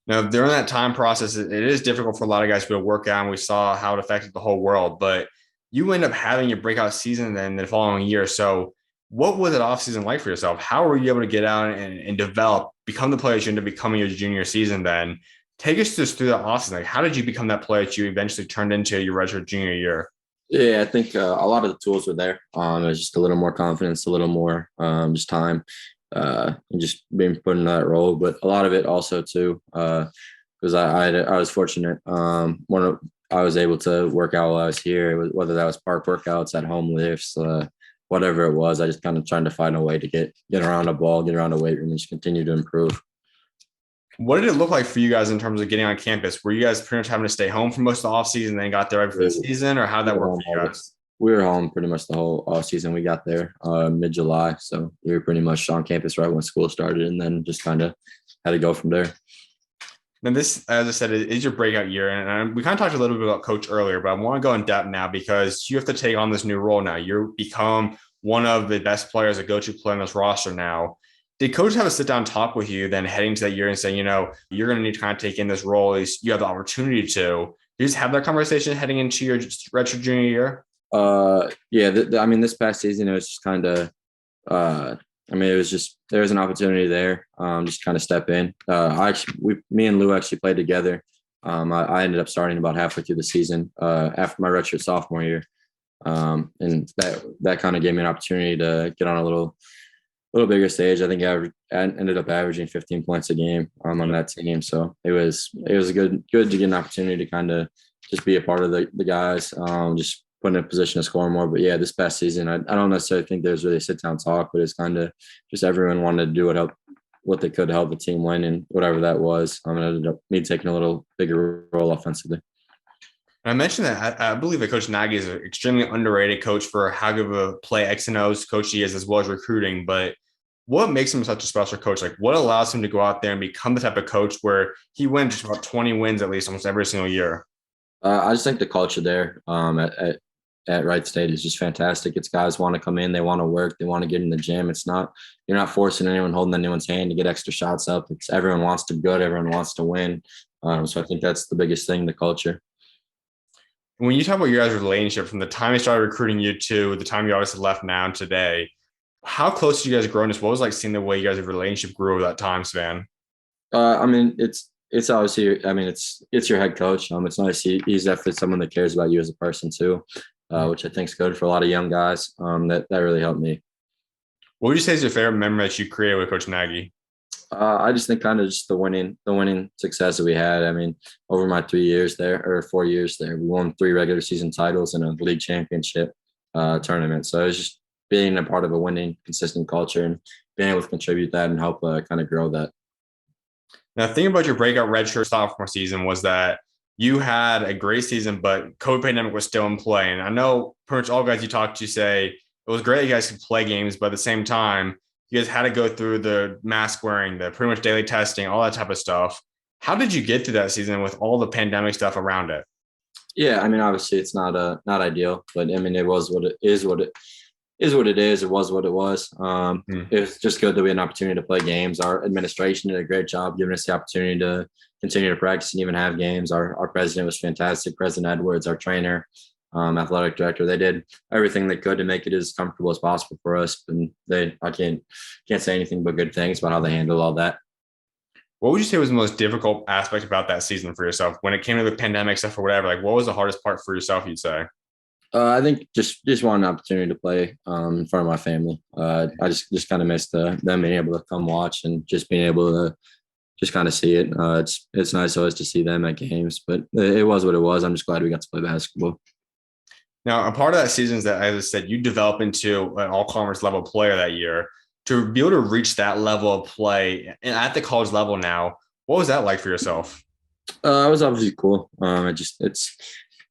Now, during that time process, it is difficult for a lot of guys to be able to work out, and we saw how it affected the whole world. But you end up having your breakout season then the following year. So what was that offseason like for yourself? How were you able to get out and develop, become the player that you ended up becoming your junior season then? Take us just through that offseason. Like, how did you become that player that you eventually turned into your redshirt junior year? Yeah, I think a lot of the tools were there. It was just a little more confidence, a little more just time, and just being put in that role. But a lot of it also too, because I was fortunate. I was able to work out while I was here, whether that was park workouts, at home lifts, whatever it was. I just kind of trying to find a way to get around the ball, get around the weight room, and just continue to improve. What did it look like for you guys in terms of getting on campus? Were you guys pretty much having to stay home for most of the offseason and then got there right for the season, or how did that work for you guys? We were home pretty much the whole off season. We got there mid-July, so we were pretty much on campus right when school started, and then just kind of had to go from there. Now, this, as I said, is your breakout year, and we kind of talked a little bit about coach earlier, but I want to go in depth now because you have to take on this new role now. You become one of the best players, a go-to player on this roster now. Did coach have a sit-down talk with you then heading to that year and saying, you're going to need to kind of take in this role? You have the opportunity to. You just have that conversation heading into your redshirt junior year? Yeah. I mean, this past season, it was just kind of, it was just, there was an opportunity there, just kind of step in. Me and Lou actually played together. I ended up starting about halfway through the season, after my redshirt sophomore year. And that kind of gave me an opportunity to get on a little bigger stage. I think I ended up averaging 15 points a game on that team. So it was good to get an opportunity to kind of just be a part of the guys, just put in a position to score more. But yeah, this past season, I don't necessarily think there's really a sit down talk, but it's kind of just everyone wanted to do what they could to help the team win, and whatever that was. It ended up me taking a little bigger role offensively. I mentioned that I believe that Coach Nagy is an extremely underrated coach for how good of a play X and O's coach he is, as well as recruiting. But what makes him such a special coach? Like, what allows him to go out there and become the type of coach where he wins just about 20 wins at least almost every single year? I just think the culture there at Wright State is just fantastic. It's guys want to come in, they want to work, they want to get in the gym. You're not forcing anyone, holding anyone's hand to get extra shots up. It's everyone wants to be good, everyone wants to win. So I think that's the biggest thing, the culture. When you talk about your guys' relationship from the time they started recruiting you to the time you obviously left now and today, how close did you guys grow? What was like seeing the way you guys' relationship grew over that time span? It's obviously, it's your head coach. It's nice. He's definitely someone that cares about you as a person too, which I think is good for a lot of young guys. That really helped me. What would you say is your favorite memory that you created with Coach Nagy? I just think kind of just the winning success that we had. Over my 3 years there, or 4 years there, we won 3 regular season titles and a league championship tournament. So it's just being a part of a winning, consistent culture and being able to contribute that and help kind of grow that. Now, the thing about your breakout redshirt sophomore season was that you had a great season, but COVID pandemic was still in play. And I know pretty much all guys you talked to say it was great you guys could play games, but at the same time, you guys had to go through the mask wearing, the pretty much daily testing, all that type of stuff. How did you get through that season with all the pandemic stuff around it? Yeah, obviously it's not ideal, but it was what it is. It was what it was. It was just good that we had an opportunity to play games. Our administration did a great job giving us the opportunity to continue to practice and even have games. Our president was fantastic. President Edwards, our trainer, athletic director, they did everything they could to make it as comfortable as possible for us. And I can't say anything but good things about how they handled all that. What would you say was the most difficult aspect about that season for yourself when it came to the pandemic stuff or whatever? Like, what was the hardest part for yourself, you'd say? I think just wanting an opportunity to play in front of my family. I just kind of missed them being able to come watch and just being able to just kind of see it. It's nice always to see them at games, but it was what it was. I'm just glad we got to play basketball. Now, a part of that season is that, as I said, you develop into an all-conference level player that year. To be able to reach that level of play and at the college level now, what was that like for yourself? It was obviously cool.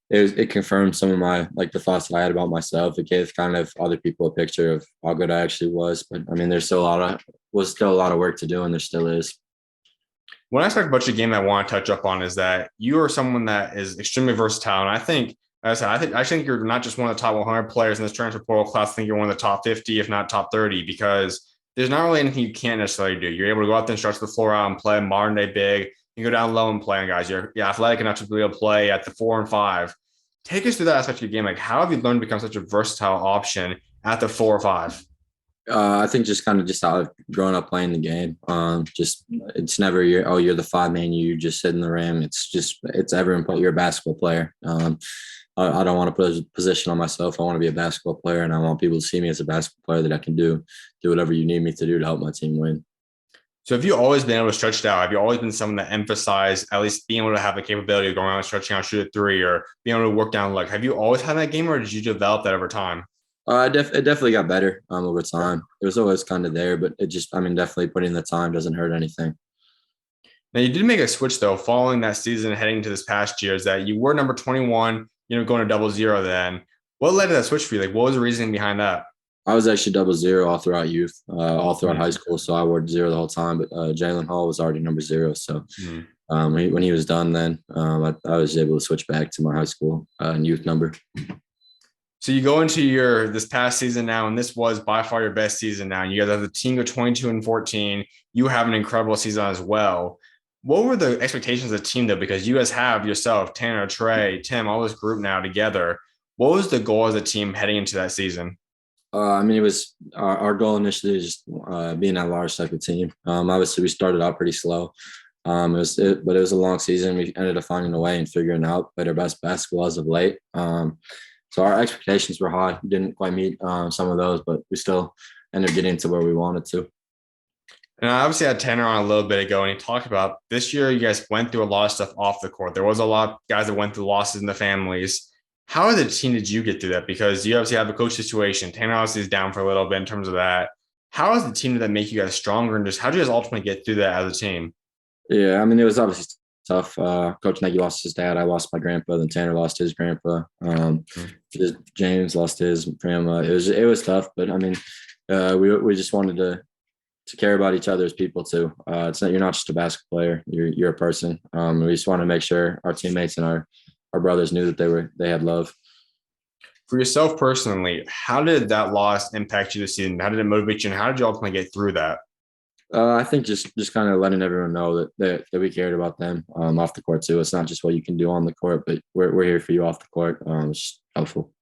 It confirmed some of my the thoughts that I had about myself. It gave kind of other people a picture of how good I actually was. But there's still a lot of work to do, and there still is. One aspect about your game I want to touch up on is that you are someone that is extremely versatile. And I think, as I said, I think you're not just one of the top 100 players in this transfer portal class. I think you're one of the top 50, if not top 30, because there's not really anything you can't necessarily do. You're able to go out there and stretch the floor out and play modern day big. You go down low and play on guys. You're athletic enough to be able to play at the 4 and 5. Take us through that aspect of your game. Like, how have you learned to become such a versatile option at the 4 or 5? I think just kind of just how I've grown up playing the game. Just it's never you're the five man, you just sit in the rim. It's everyone, but you're a basketball player. I don't want to put a position on myself. I want to be a basketball player, and I want people to see me as a basketball player that I can do whatever you need me to do to help my team win. So have you always been able to stretch it out? Have you always been someone that emphasized at least being able to have the capability of going out and stretching out, shoot a three, or being able to work down look? Have you always had that game, or did you develop that over time? It definitely got better over time. It was always kind of there, but definitely putting in the time doesn't hurt anything. Now you did make a switch though, following that season, heading into this past year. Is that you were number 21, going to 00 then. What led to that switch for you? Like, what was the reasoning behind that? I was actually 00 all throughout youth, all throughout high school. So I wore 0 the whole time. But Jalen Hall was already number 0. So when he was done, then I was able to switch back to my high school and youth number. So you go into this past season now, and this was by far your best season now. And you guys have the team go 22-14. You have an incredible season as well. What were the expectations of the team though? Because you guys have yourself, Tanner, Trey, Tim, all this group now together. What was the goal as a team heading into that season? It was our goal initially is just being that large type of team. Obviously, we started out pretty slow. But it was a long season. We ended up finding a way and figuring out played our best basketball as of late. So our expectations were high. We didn't quite meet some of those, but we still ended up getting to where we wanted to. And I obviously had Tanner on a little bit ago, and he talked about this year you guys went through a lot of stuff off the court. There was a lot of guys that went through losses in the families. How as a team did you get through that? Because you obviously have a coach situation. Tanner obviously is down for a little bit in terms of that. How as a team did that make you guys stronger? And just how did you guys ultimately get through that as a team? Yeah, it was obviously tough. Coach Nagy lost his dad. I lost my grandpa. Then Tanner lost his grandpa. James lost his grandma. It was tough, but we just wanted to care about each other as people too. You're not just a basketball player. You're a person. We just want to make sure our teammates and our brothers knew that they had love. For yourself personally, how did that loss impact you this season? How did it motivate you, and how did you ultimately get through that? I think just kind of letting everyone know that we cared about them off the court too. It's not just what you can do on the court, but we're here for you off the court. It's helpful.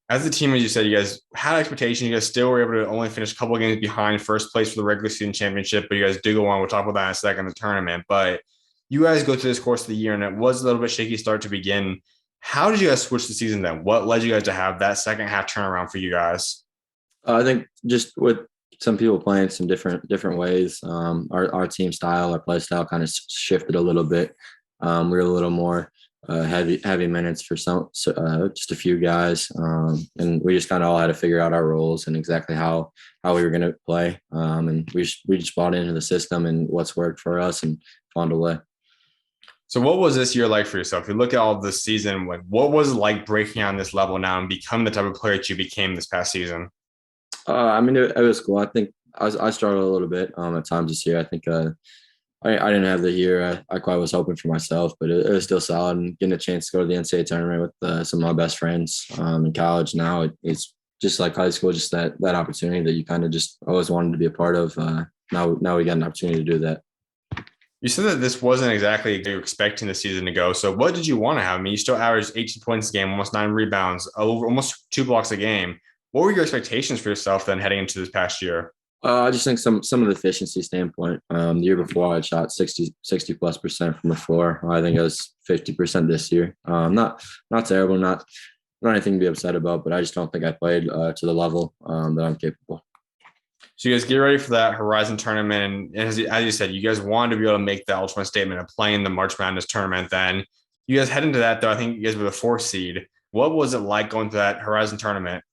As a team, as you said, you guys had expectations. You guys still were able to only finish a couple of games behind first place for the regular season championship, but you guys do go on. We'll talk about that in a second, the tournament. But you guys go through this course of the year, and it was a little bit shaky start to begin. How did you guys switch the season then? What led you guys to have that second half turnaround for you guys? I think just with some people playing some different ways, our team style, our play style kind of shifted a little bit. We were a little more heavy minutes for just a few guys, and we just kind of all had to figure out our roles and exactly how we were going to play. And we just bought into the system and what's worked for us and found a way. So what was this year like for yourself? If you look at all this season, what was it like breaking on this level now and become the type of player that you became this past season? It was cool. I think I struggled a little bit at times this year. I think I didn't have the year I quite was hoping for myself, but it was still solid. And getting a chance to go to the NCAA tournament with some of my best friends in college now, it's just like high school, just that opportunity that you kind of just always wanted to be a part of. Now we got an opportunity to do that. You said that this wasn't exactly what you were expecting the season to go. So what did you want to have? I mean, you still averaged 18 points a game, almost 9 rebounds, over almost 2 blocks a game. What were your expectations for yourself then heading into this past year? I just think some of the efficiency standpoint. The year before I shot 60+% from the floor. I think it was 50% this year. Not terrible, not anything to be upset about, but I just don't think I played to the level that I'm capable. So you guys get ready for that Horizon tournament. And as you said, you guys wanted to be able to make the ultimate statement of playing the March Madness tournament. Then you guys head into that, though. I think you guys were the 4th seed. What was it like going to that Horizon tournament?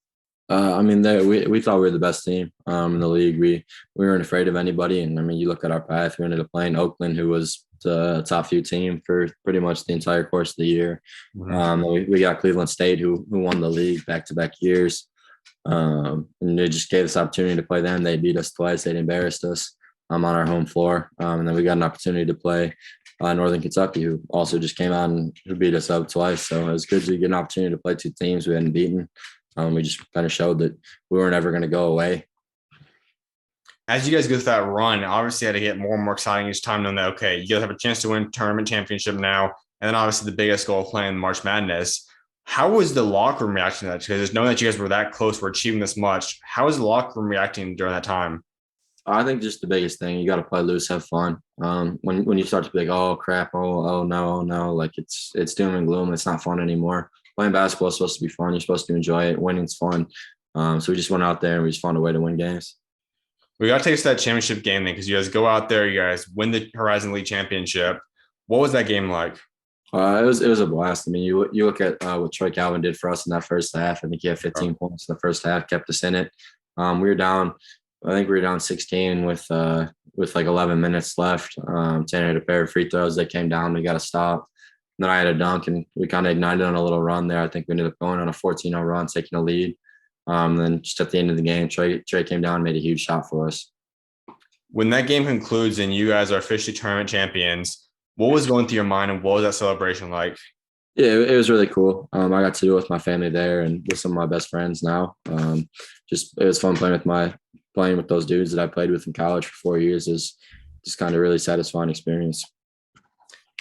We thought we were the best team in the league. We weren't afraid of anybody. And you look at our path, we ended up playing Oakland, who was the top few team for pretty much the entire course of the year. We got Cleveland State, who won the league back-to-back years. And they just gave us opportunity to play them. They beat us twice. They embarrassed us. on our home floor. And then we got an opportunity to play Northern Kentucky, who also just came out and who beat us up twice. So it was good to get an opportunity to play two teams we hadn't beaten. We just kind of showed that we weren't ever going to go away. As you guys go through that run, obviously had to get more and more exciting each time, knowing that, okay, you guys have a chance to win tournament championship now, and then obviously the biggest goal playing March Madness. How was the locker room reacting to that? Because knowing that you guys were that close, were achieving this much, how was the locker room reacting during that time? I think just the biggest thing, you got to play loose, have fun. When you start to be like, oh crap, oh no, oh no, like it's doom and gloom. It's not fun anymore. Playing basketball is supposed to be fun. You're supposed to enjoy it. Winning's fun. So we just went out there and we just found a way to win games. We got to take us to that championship game then, because you guys go out there, you guys win the Horizon League championship. What was that game like? It was a blast. I mean, you look at what Troy Calvin did for us in that first half. I think he had 15 points in the first half, kept us in it. We were down. I think we were down 16 with like 11 minutes left. Tanner had a pair of free throws. They came down. We got a stop. And then I had a dunk, and we kind of ignited on a little run there. I think we ended up going on a 14-0 run, taking a lead. Then just at the end of the game, Trey came down and made a huge shot for us. When that game concludes and you guys are officially tournament champions, what was going through your mind and what was that celebration like? Yeah, it was really cool. I got to do it with my family there and with some of my best friends now. Just it was fun playing with those dudes that I played with in college for 4 years. Is just kind of really satisfying experience.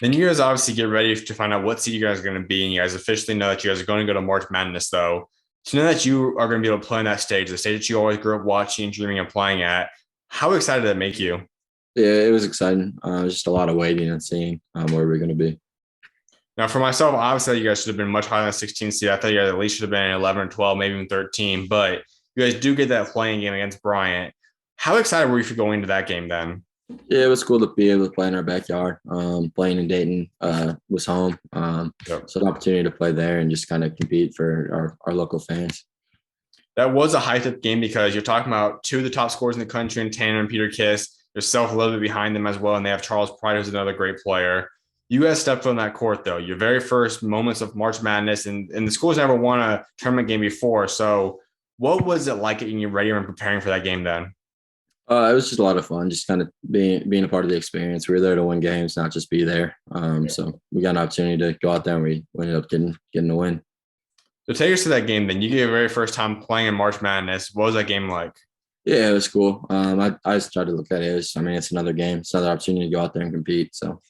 Then you guys obviously get ready to find out what seed you guys are going to be, and you guys officially know that you guys are going to go to March Madness, though. To know that you are going to be able to play on that stage, the stage that you always grew up watching, dreaming, and playing at, how excited did that make you? Yeah, it was exciting. It was just a lot of waiting and seeing where we're going to be. Now, for myself, obviously, you guys should have been much higher than 16 seed. I thought you guys at least should have been 11 or 12, maybe even 13. But you guys do get that playing game against Bryant. How excited were you for going into that game then? Yeah, it was cool to be able to play in our backyard. Playing in Dayton was home. So an opportunity to play there and just kind of compete for our local fans. That was a hyped-up game because you're talking about two of the top scorers in the country in Tanner and Peter Kiss. Yourself a little bit behind them as well, and they have Charles Pride, who's another great player. You guys stepped on that court, though. Your very first moments of March Madness, and the school's never won a tournament game before. So what was it like getting you ready and preparing for that game then? It was just a lot of fun, just kind of being a part of the experience. We were there to win games, not just be there. So we got an opportunity to go out there, and we ended up getting a win. So take us to that game then. You get your very first time playing in March Madness. What was that game like? Yeah, it was cool. I just tried to look at it as, it's another game. It's another opportunity to go out there and compete. So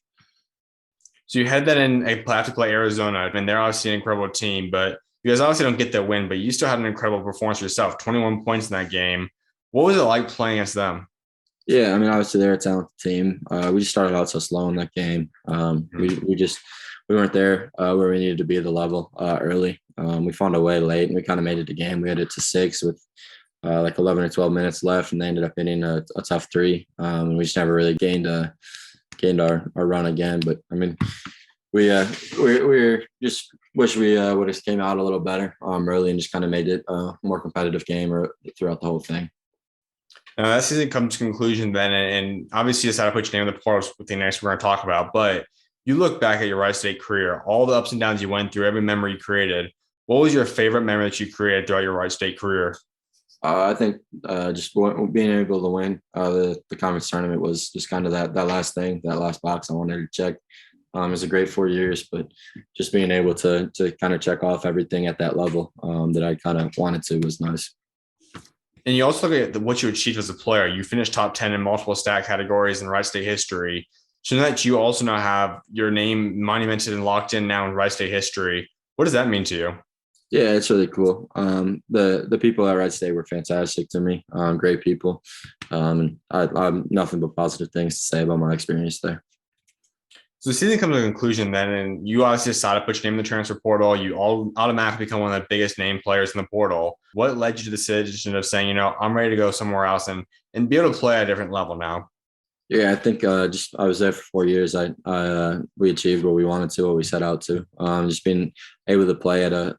you had that in a have to play Arizona. I mean, they're obviously an incredible team, but you guys obviously don't get that win, but you still had an incredible performance yourself, 21 points in that game. What was it like playing against them? Yeah, obviously they're a talented team. We just started out so slow in that game. We weren't there where we needed to be at the level early. We found a way late, and we kind of made it a game. We had it to 6 with like 11 or 12 minutes left, and they ended up hitting a tough 3. And we just never really gained our run again. But we just wish we would have came out a little better early and just kind of made it a more competitive game throughout the whole thing. Now that season comes to conclusion then, and obviously you decided to put your name in the portal with the next we're going to talk about. But you look back at your Wright State career, all the ups and downs you went through, every memory you created. What was your favorite memory that you created throughout your Wright State career? I think just being able to win the conference tournament was just kind of that last thing, that last box I wanted to check. It was a great 4 years, but just being able to kind of check off everything at that level that I kind of wanted to was nice. And you also look at what you achieved as a player. You finished top 10 in multiple stat categories in Wright State history. So that you also now have your name monumented and locked in now in Wright State history. What does that mean to you? Yeah, it's really cool. The people at Wright State were fantastic to me. Great people. And I have nothing but positive things to say about my experience there. So the season comes to a conclusion then, and you obviously decided to put your name in the transfer portal. You all automatically become one of the biggest name players in the portal. What led you to the decision of saying, I'm ready to go somewhere else and be able to play at a different level now? Yeah, I think I was there for 4 years. We achieved what we wanted to, what we set out to. Just being able to play at a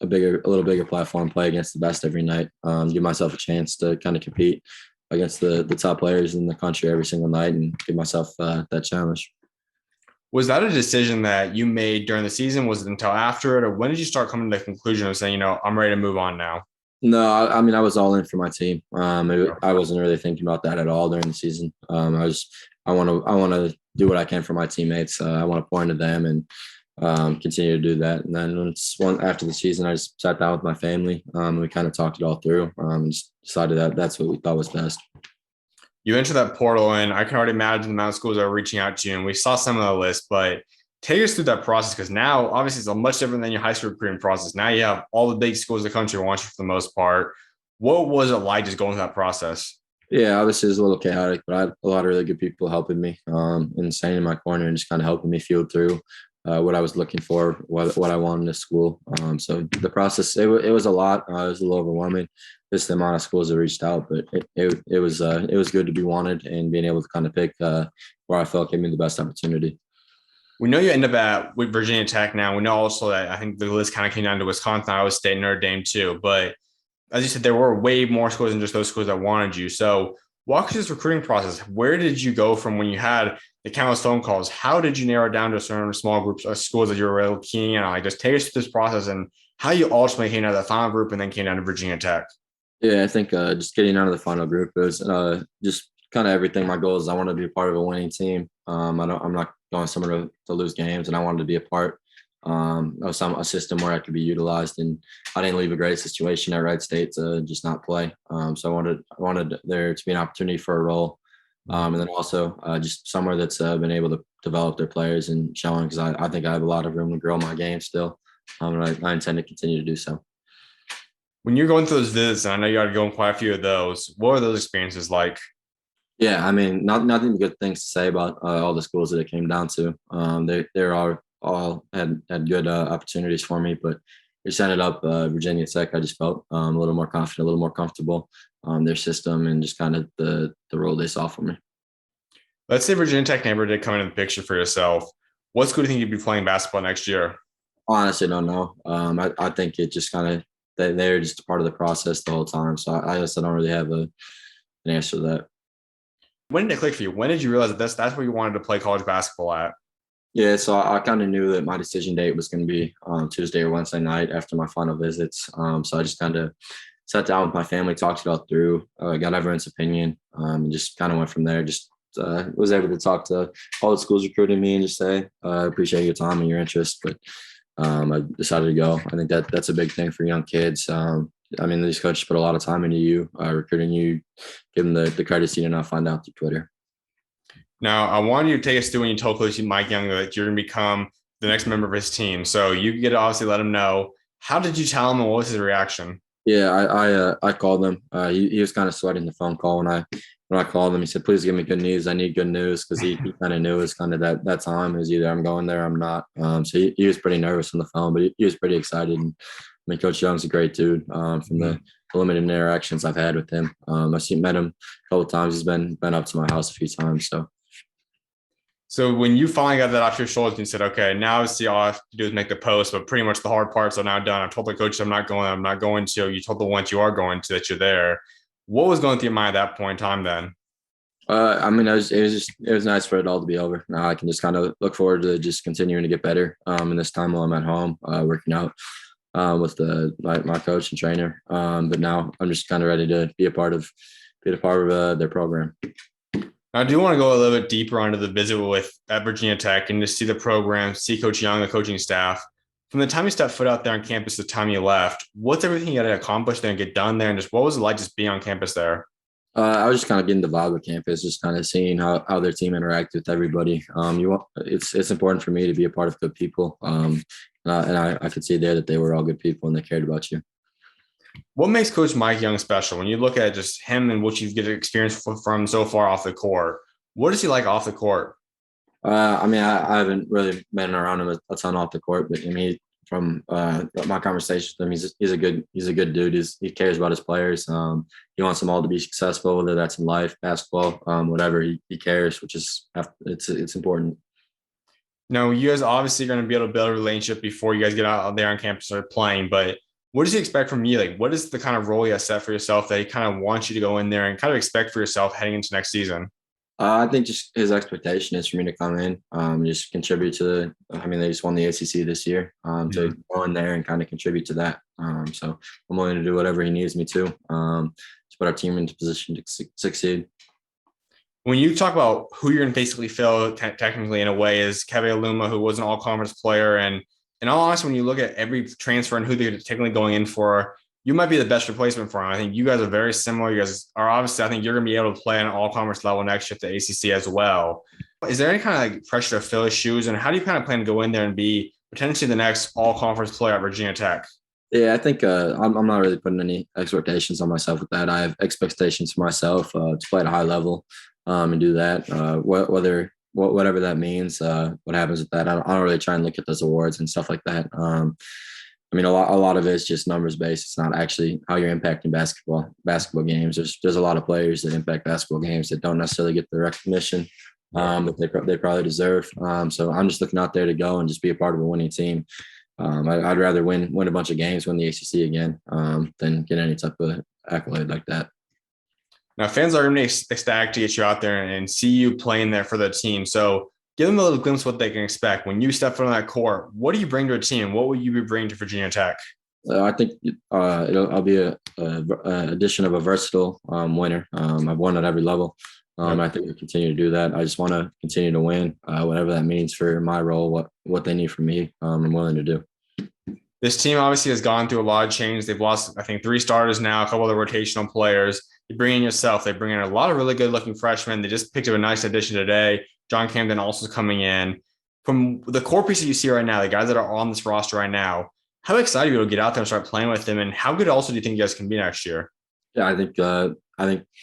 little bigger platform, play against the best every night, give myself a chance to kind of compete against the top players in the country every single night, and give myself that challenge. Was that a decision that you made during the season? Was it until after it, or when did you start coming to the conclusion of saying, I'm ready to move on now? No, I mean I was all in for my team. I wasn't really thinking about that at all during the season. I want to do what I can for my teammates. I want to pour into them and continue to do that. And then after the season, I just sat down with my family. We kind of talked it all through. And just decided that that's what we thought was best. You enter that portal, and I can already imagine the amount of schools that are reaching out to you. And we saw some of the list, but take us through that process because now, obviously, it's much different than your high school recruiting process. Now you have all the big schools in the country want you for the most part. What was it like just going through that process? Yeah, obviously it's a little chaotic, but I had a lot of really good people helping me and staying in my corner and just kind of helping me feel through what I was looking for, what I wanted in this school. So the process, it was a lot. It was a little overwhelming, just the amount of schools that reached out, but it was good to be wanted and being able to kind of pick where I felt gave me the best opportunity. We know you end up with Virginia Tech now. We know also that I think the list kind of came down to Wisconsin, Iowa State, Notre Dame too. But as you said, there were way more schools than just those schools that wanted you. So walk us through this recruiting process. Where did you go from when you had the countless phone calls? How did you narrow it down to a certain small group of schools that you were really keen on? Like just take us through this process and how you ultimately came down to the final group and then came down to Virginia Tech. Yeah, I think just getting out of the final group is just kind of everything. My goal is I want to be a part of a winning team. I'm not going somewhere to lose games, and I wanted to be a part of a system where I could be utilized. And I didn't leave a great situation at Wright State to just not play. So I wanted there to be an opportunity for a role, and then also just somewhere that's been able to develop their players and showing because I think I have a lot of room to grow my game still, and I intend to continue to do so. When you're going through those visits, and I know you had to go on quite a few of those, what are those experiences like? Yeah, I mean, nothing good things to say about all the schools that it came down to. They're all had good opportunities for me, but we just ended up Virginia Tech. I just felt a little more confident, a little more comfortable, their system, and just kind of the role they saw for me. Let's say Virginia Tech never did come into the picture for yourself. What school do you think you'd be playing basketball next year? Honestly, don't know. I think it just kind of they're just a part of the process the whole time. So I guess I don't really have an answer to that. When did it click for you? When did you realize that that's where you wanted to play college basketball at? Yeah, so I kind of knew that my decision date was going to be Tuesday or Wednesday night after my final visits. So I just kind of sat down with my family, talked it all through, got everyone's opinion, and just kind of went from there. Just was able to talk to all the schools recruiting me and just say, I appreciate your time and your interest, but I decided to go. I think that's a big thing for young kids. I mean, these coaches put a lot of time into you, recruiting you, give them the credits you did not find out through Twitter. Now, I wanted you to take us through when you told Coach Mike Young that you're going to become the next member of his team. So you get to obviously let him know. How did you tell him and what was his reaction? Yeah, I called him. He was kind of sweating the phone call when I called him. He said, "Please give me good news. I need good news," because he kind of knew it was kind of that time. It was either I'm going there, or I'm not. So he was pretty nervous on the phone, but he was pretty excited. And I mean, Coach Young's a great dude. From the limited interactions I've had with him, met him a couple of times. He's been up to my house a few times. So when you finally got that off your shoulders and you said, okay, now see all I have to do is make the post, but pretty much the hard parts are now done. I told the coach I'm not going. I'm not going to. You told the ones you are going to that you're there. What was going through your mind at that point in time then? I mean, it was nice for it all to be over. Now I can just kind of look forward to just continuing to get better. And this time while I'm at home, working out with my coach and trainer. But now I'm just kind of ready to be a part of their program. I do want to go a little bit deeper onto the visit with at Virginia Tech and just see the program, see Coach Young, the coaching staff. From the time you stepped foot out there on campus to the time you left, what's everything you got to accomplish there and get done there? And just what was it like just being on campus there? I was just kind of getting the vibe of campus, just kind of seeing how their team interacted with everybody. It's important for me to be a part of good people. And I could see there that they were all good people and they cared about you. What makes Coach Mike Young special? When you look at just him and what you've get experience from so far off the court, what is he like off the court? I mean, I haven't really been around him a ton off the court, but I mean, from my conversations with him, he's a good dude. He cares about his players. He wants them all to be successful, whether that's in life, basketball, whatever. He cares, which is it's important. Now, you guys obviously going to be able to build a relationship before you guys get out there on campus and start playing, but what does he expect from you? Like, what is the kind of role you have set for yourself that he kind of wants you to go in there and kind of expect for yourself heading into next season? I think just his expectation is for me to come in, just contribute to the. I mean, they just won the ACC this year, to go in there and kind of contribute to that. So I'm willing to do whatever he needs me to put our team into position to succeed. When you talk about who you're going to basically fill technically in a way is Keve Aluma, who was an all-conference player. And in all honesty, when you look at every transfer and who they're technically going in for, you might be the best replacement for him. I think you guys are very similar. You guys are obviously, I think you're going to be able to play on an all-conference level next year at the ACC as well. Is there any kind of like pressure to fill his shoes? And how do you kind of plan to go in there and be potentially the next all-conference player at Virginia Tech? Yeah, I think I'm not really putting any expectations on myself with that. I have expectations for myself to play at a high level, and do that. Whatever that means, what happens with that, I don't really try and look at those awards and stuff like that. I mean, a lot of it is just numbers based. It's not actually how you're impacting basketball games. There's a lot of players that impact basketball games that don't necessarily get the recognition that they probably deserve. So I'm just looking out there to go and just be a part of a winning team. I'd rather win a bunch of games, win the ACC again, than get any type of accolade like that. Now, fans are going to be ecstatic to get you out there and see you playing there for the team. So give them a little glimpse of what they can expect. When you step foot on that court, what do you bring to a team? What will you be bringing to Virginia Tech? I think I'll be a addition of a versatile winner. I've won at every level. I think we'll continue to do that. I just want to continue to win, whatever that means for my role, what they need from me, I'm willing to do. This team obviously has gone through a lot of change. They've lost, I think, 3 starters now, a couple of the rotational players. You bring in yourself. They bring in a lot of really good-looking freshmen. They just picked up a nice addition today. John Camden also coming in. From the core piece that you see right now, the guys that are on this roster right now, how excited are you to get out there and start playing with them? And how good also do you think you guys can be next year? Yeah, I think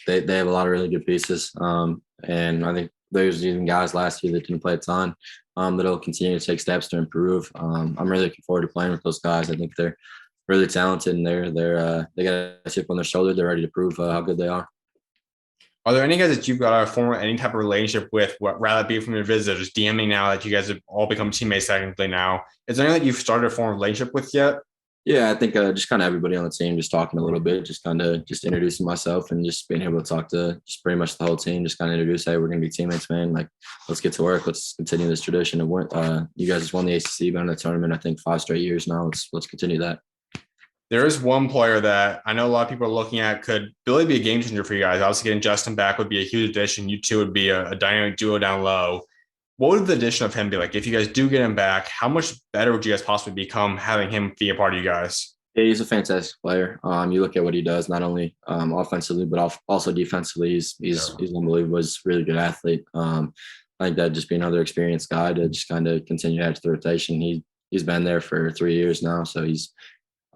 they have a lot of really good pieces, and I think there's even guys last year that didn't play a ton, that'll continue to take steps to improve. I'm really looking forward to playing with those guys. I think they're really talented, and they got a chip on their shoulder. They're ready to prove how good they are. Are there any guys that you've got to form any type of relationship with, rather be from your visit, just DMing now that you guys have all become teammates technically now? Is there anyone that you've started to form a relationship with yet? Yeah, I think just kind of everybody on the team, just talking a little bit, just kind of just introducing myself and just being able to talk to just pretty much the whole team, just kind of introduce, hey, we're going to be teammates, man. Like, let's get to work. Let's continue this tradition. You guys just won the ACC, been in the tournament, I think 5 straight years now. Let's continue that. There is one player that I know a lot of people are looking at could really be a game changer for you guys. Obviously, getting Justin back would be a huge addition. You two would be a dynamic duo down low. What would the addition of him be like? If you guys do get him back, how much better would you guys possibly become having him be a part of you guys? Yeah, he's a fantastic player. You look at what he does, not only offensively, but also defensively. He's unbelievable. He's a really good athlete. I think that'd just be another experienced guy to just kind of continue to add to the rotation. He's been there for 3 years now, so he's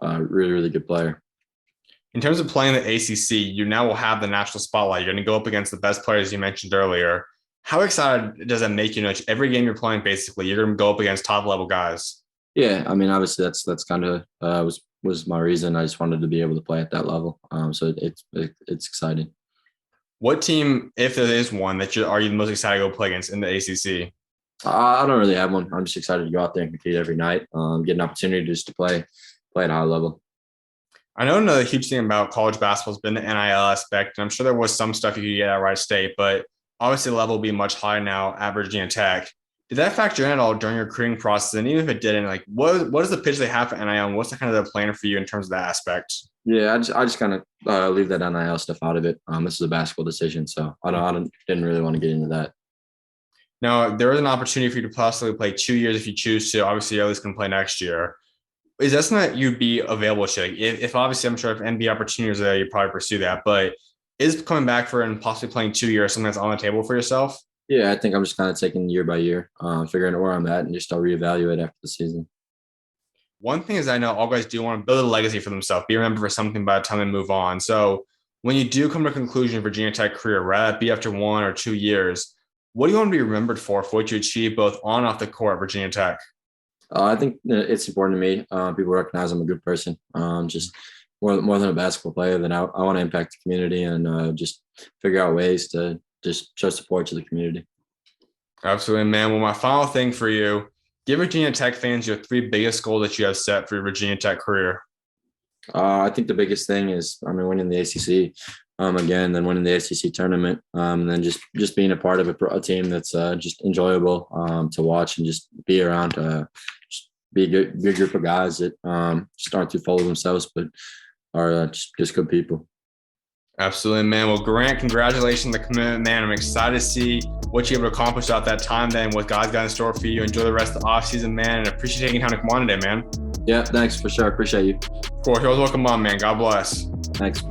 a really, really good player. In terms of playing the ACC, you now will have the national spotlight. You're going to go up against the best players you mentioned earlier. How excited does that make you? Know every game you're playing, basically, you're going to go up against top level guys. Yeah, I mean, obviously that's kind of was my reason. I just wanted to be able to play at that level. So it's exciting. What team, if there is one, are you the most excited to go play against in the ACC? I don't really have one. I'm just excited to go out there and compete every night. Get an opportunity just to play at a high level. I know another huge thing about college basketball has been the NIL aspect, and I'm sure there was some stuff you could get at Wright State, but obviously the level will be much higher now at Virginia Tech. Did that factor in at all during your recruiting process? And even if it didn't, like what is the pitch they have for NIL, and what's the kind of the plan for you in terms of that aspect? Yeah, I just kind of leave that NIL stuff out of it. This is a basketball decision, so didn't really want to get into that. Now, there is an opportunity for you to possibly play 2 years if you choose to. Obviously, you at least can play next year. Is that something that you'd be available to? If obviously, I'm sure if NBA opportunities are there, you'd probably pursue that. But is coming back for and possibly playing 2 years something that's on the table for yourself? Yeah, I think I'm just kind of taking year by year, figuring out where I'm at, and just I'll reevaluate after the season. One thing is I know all guys do want to build a legacy for themselves, be remembered for something by the time they move on. So when you do come to a conclusion of Virginia Tech career, whether it be after 1 or 2 years, what do you want to be remembered for what you achieved both on and off the court at Virginia Tech? I think it's important to me. People recognize I'm a good person. Just more than a basketball player, then I want to impact the community and just figure out ways to just show support to the community. Absolutely, man. Well, my final thing for you, give Virginia Tech fans your 3 biggest goals that you have set for your Virginia Tech career. I think the biggest thing is, winning the ACC, again, then winning the ACC tournament, and then just being a part of a team that's just enjoyable to watch and just be around. Just be a good group of guys that just aren't too full of themselves, but are just good people. Absolutely, man. Well, Grant, congratulations on the commitment, man. I'm excited to see what you're able to accomplish out that time then, what God's got in store for you. Enjoy the rest of the offseason, man, and appreciate taking time to come on today, man. Yeah, thanks for sure. Appreciate you. Of course, you're always welcome on, man. God bless. Thanks.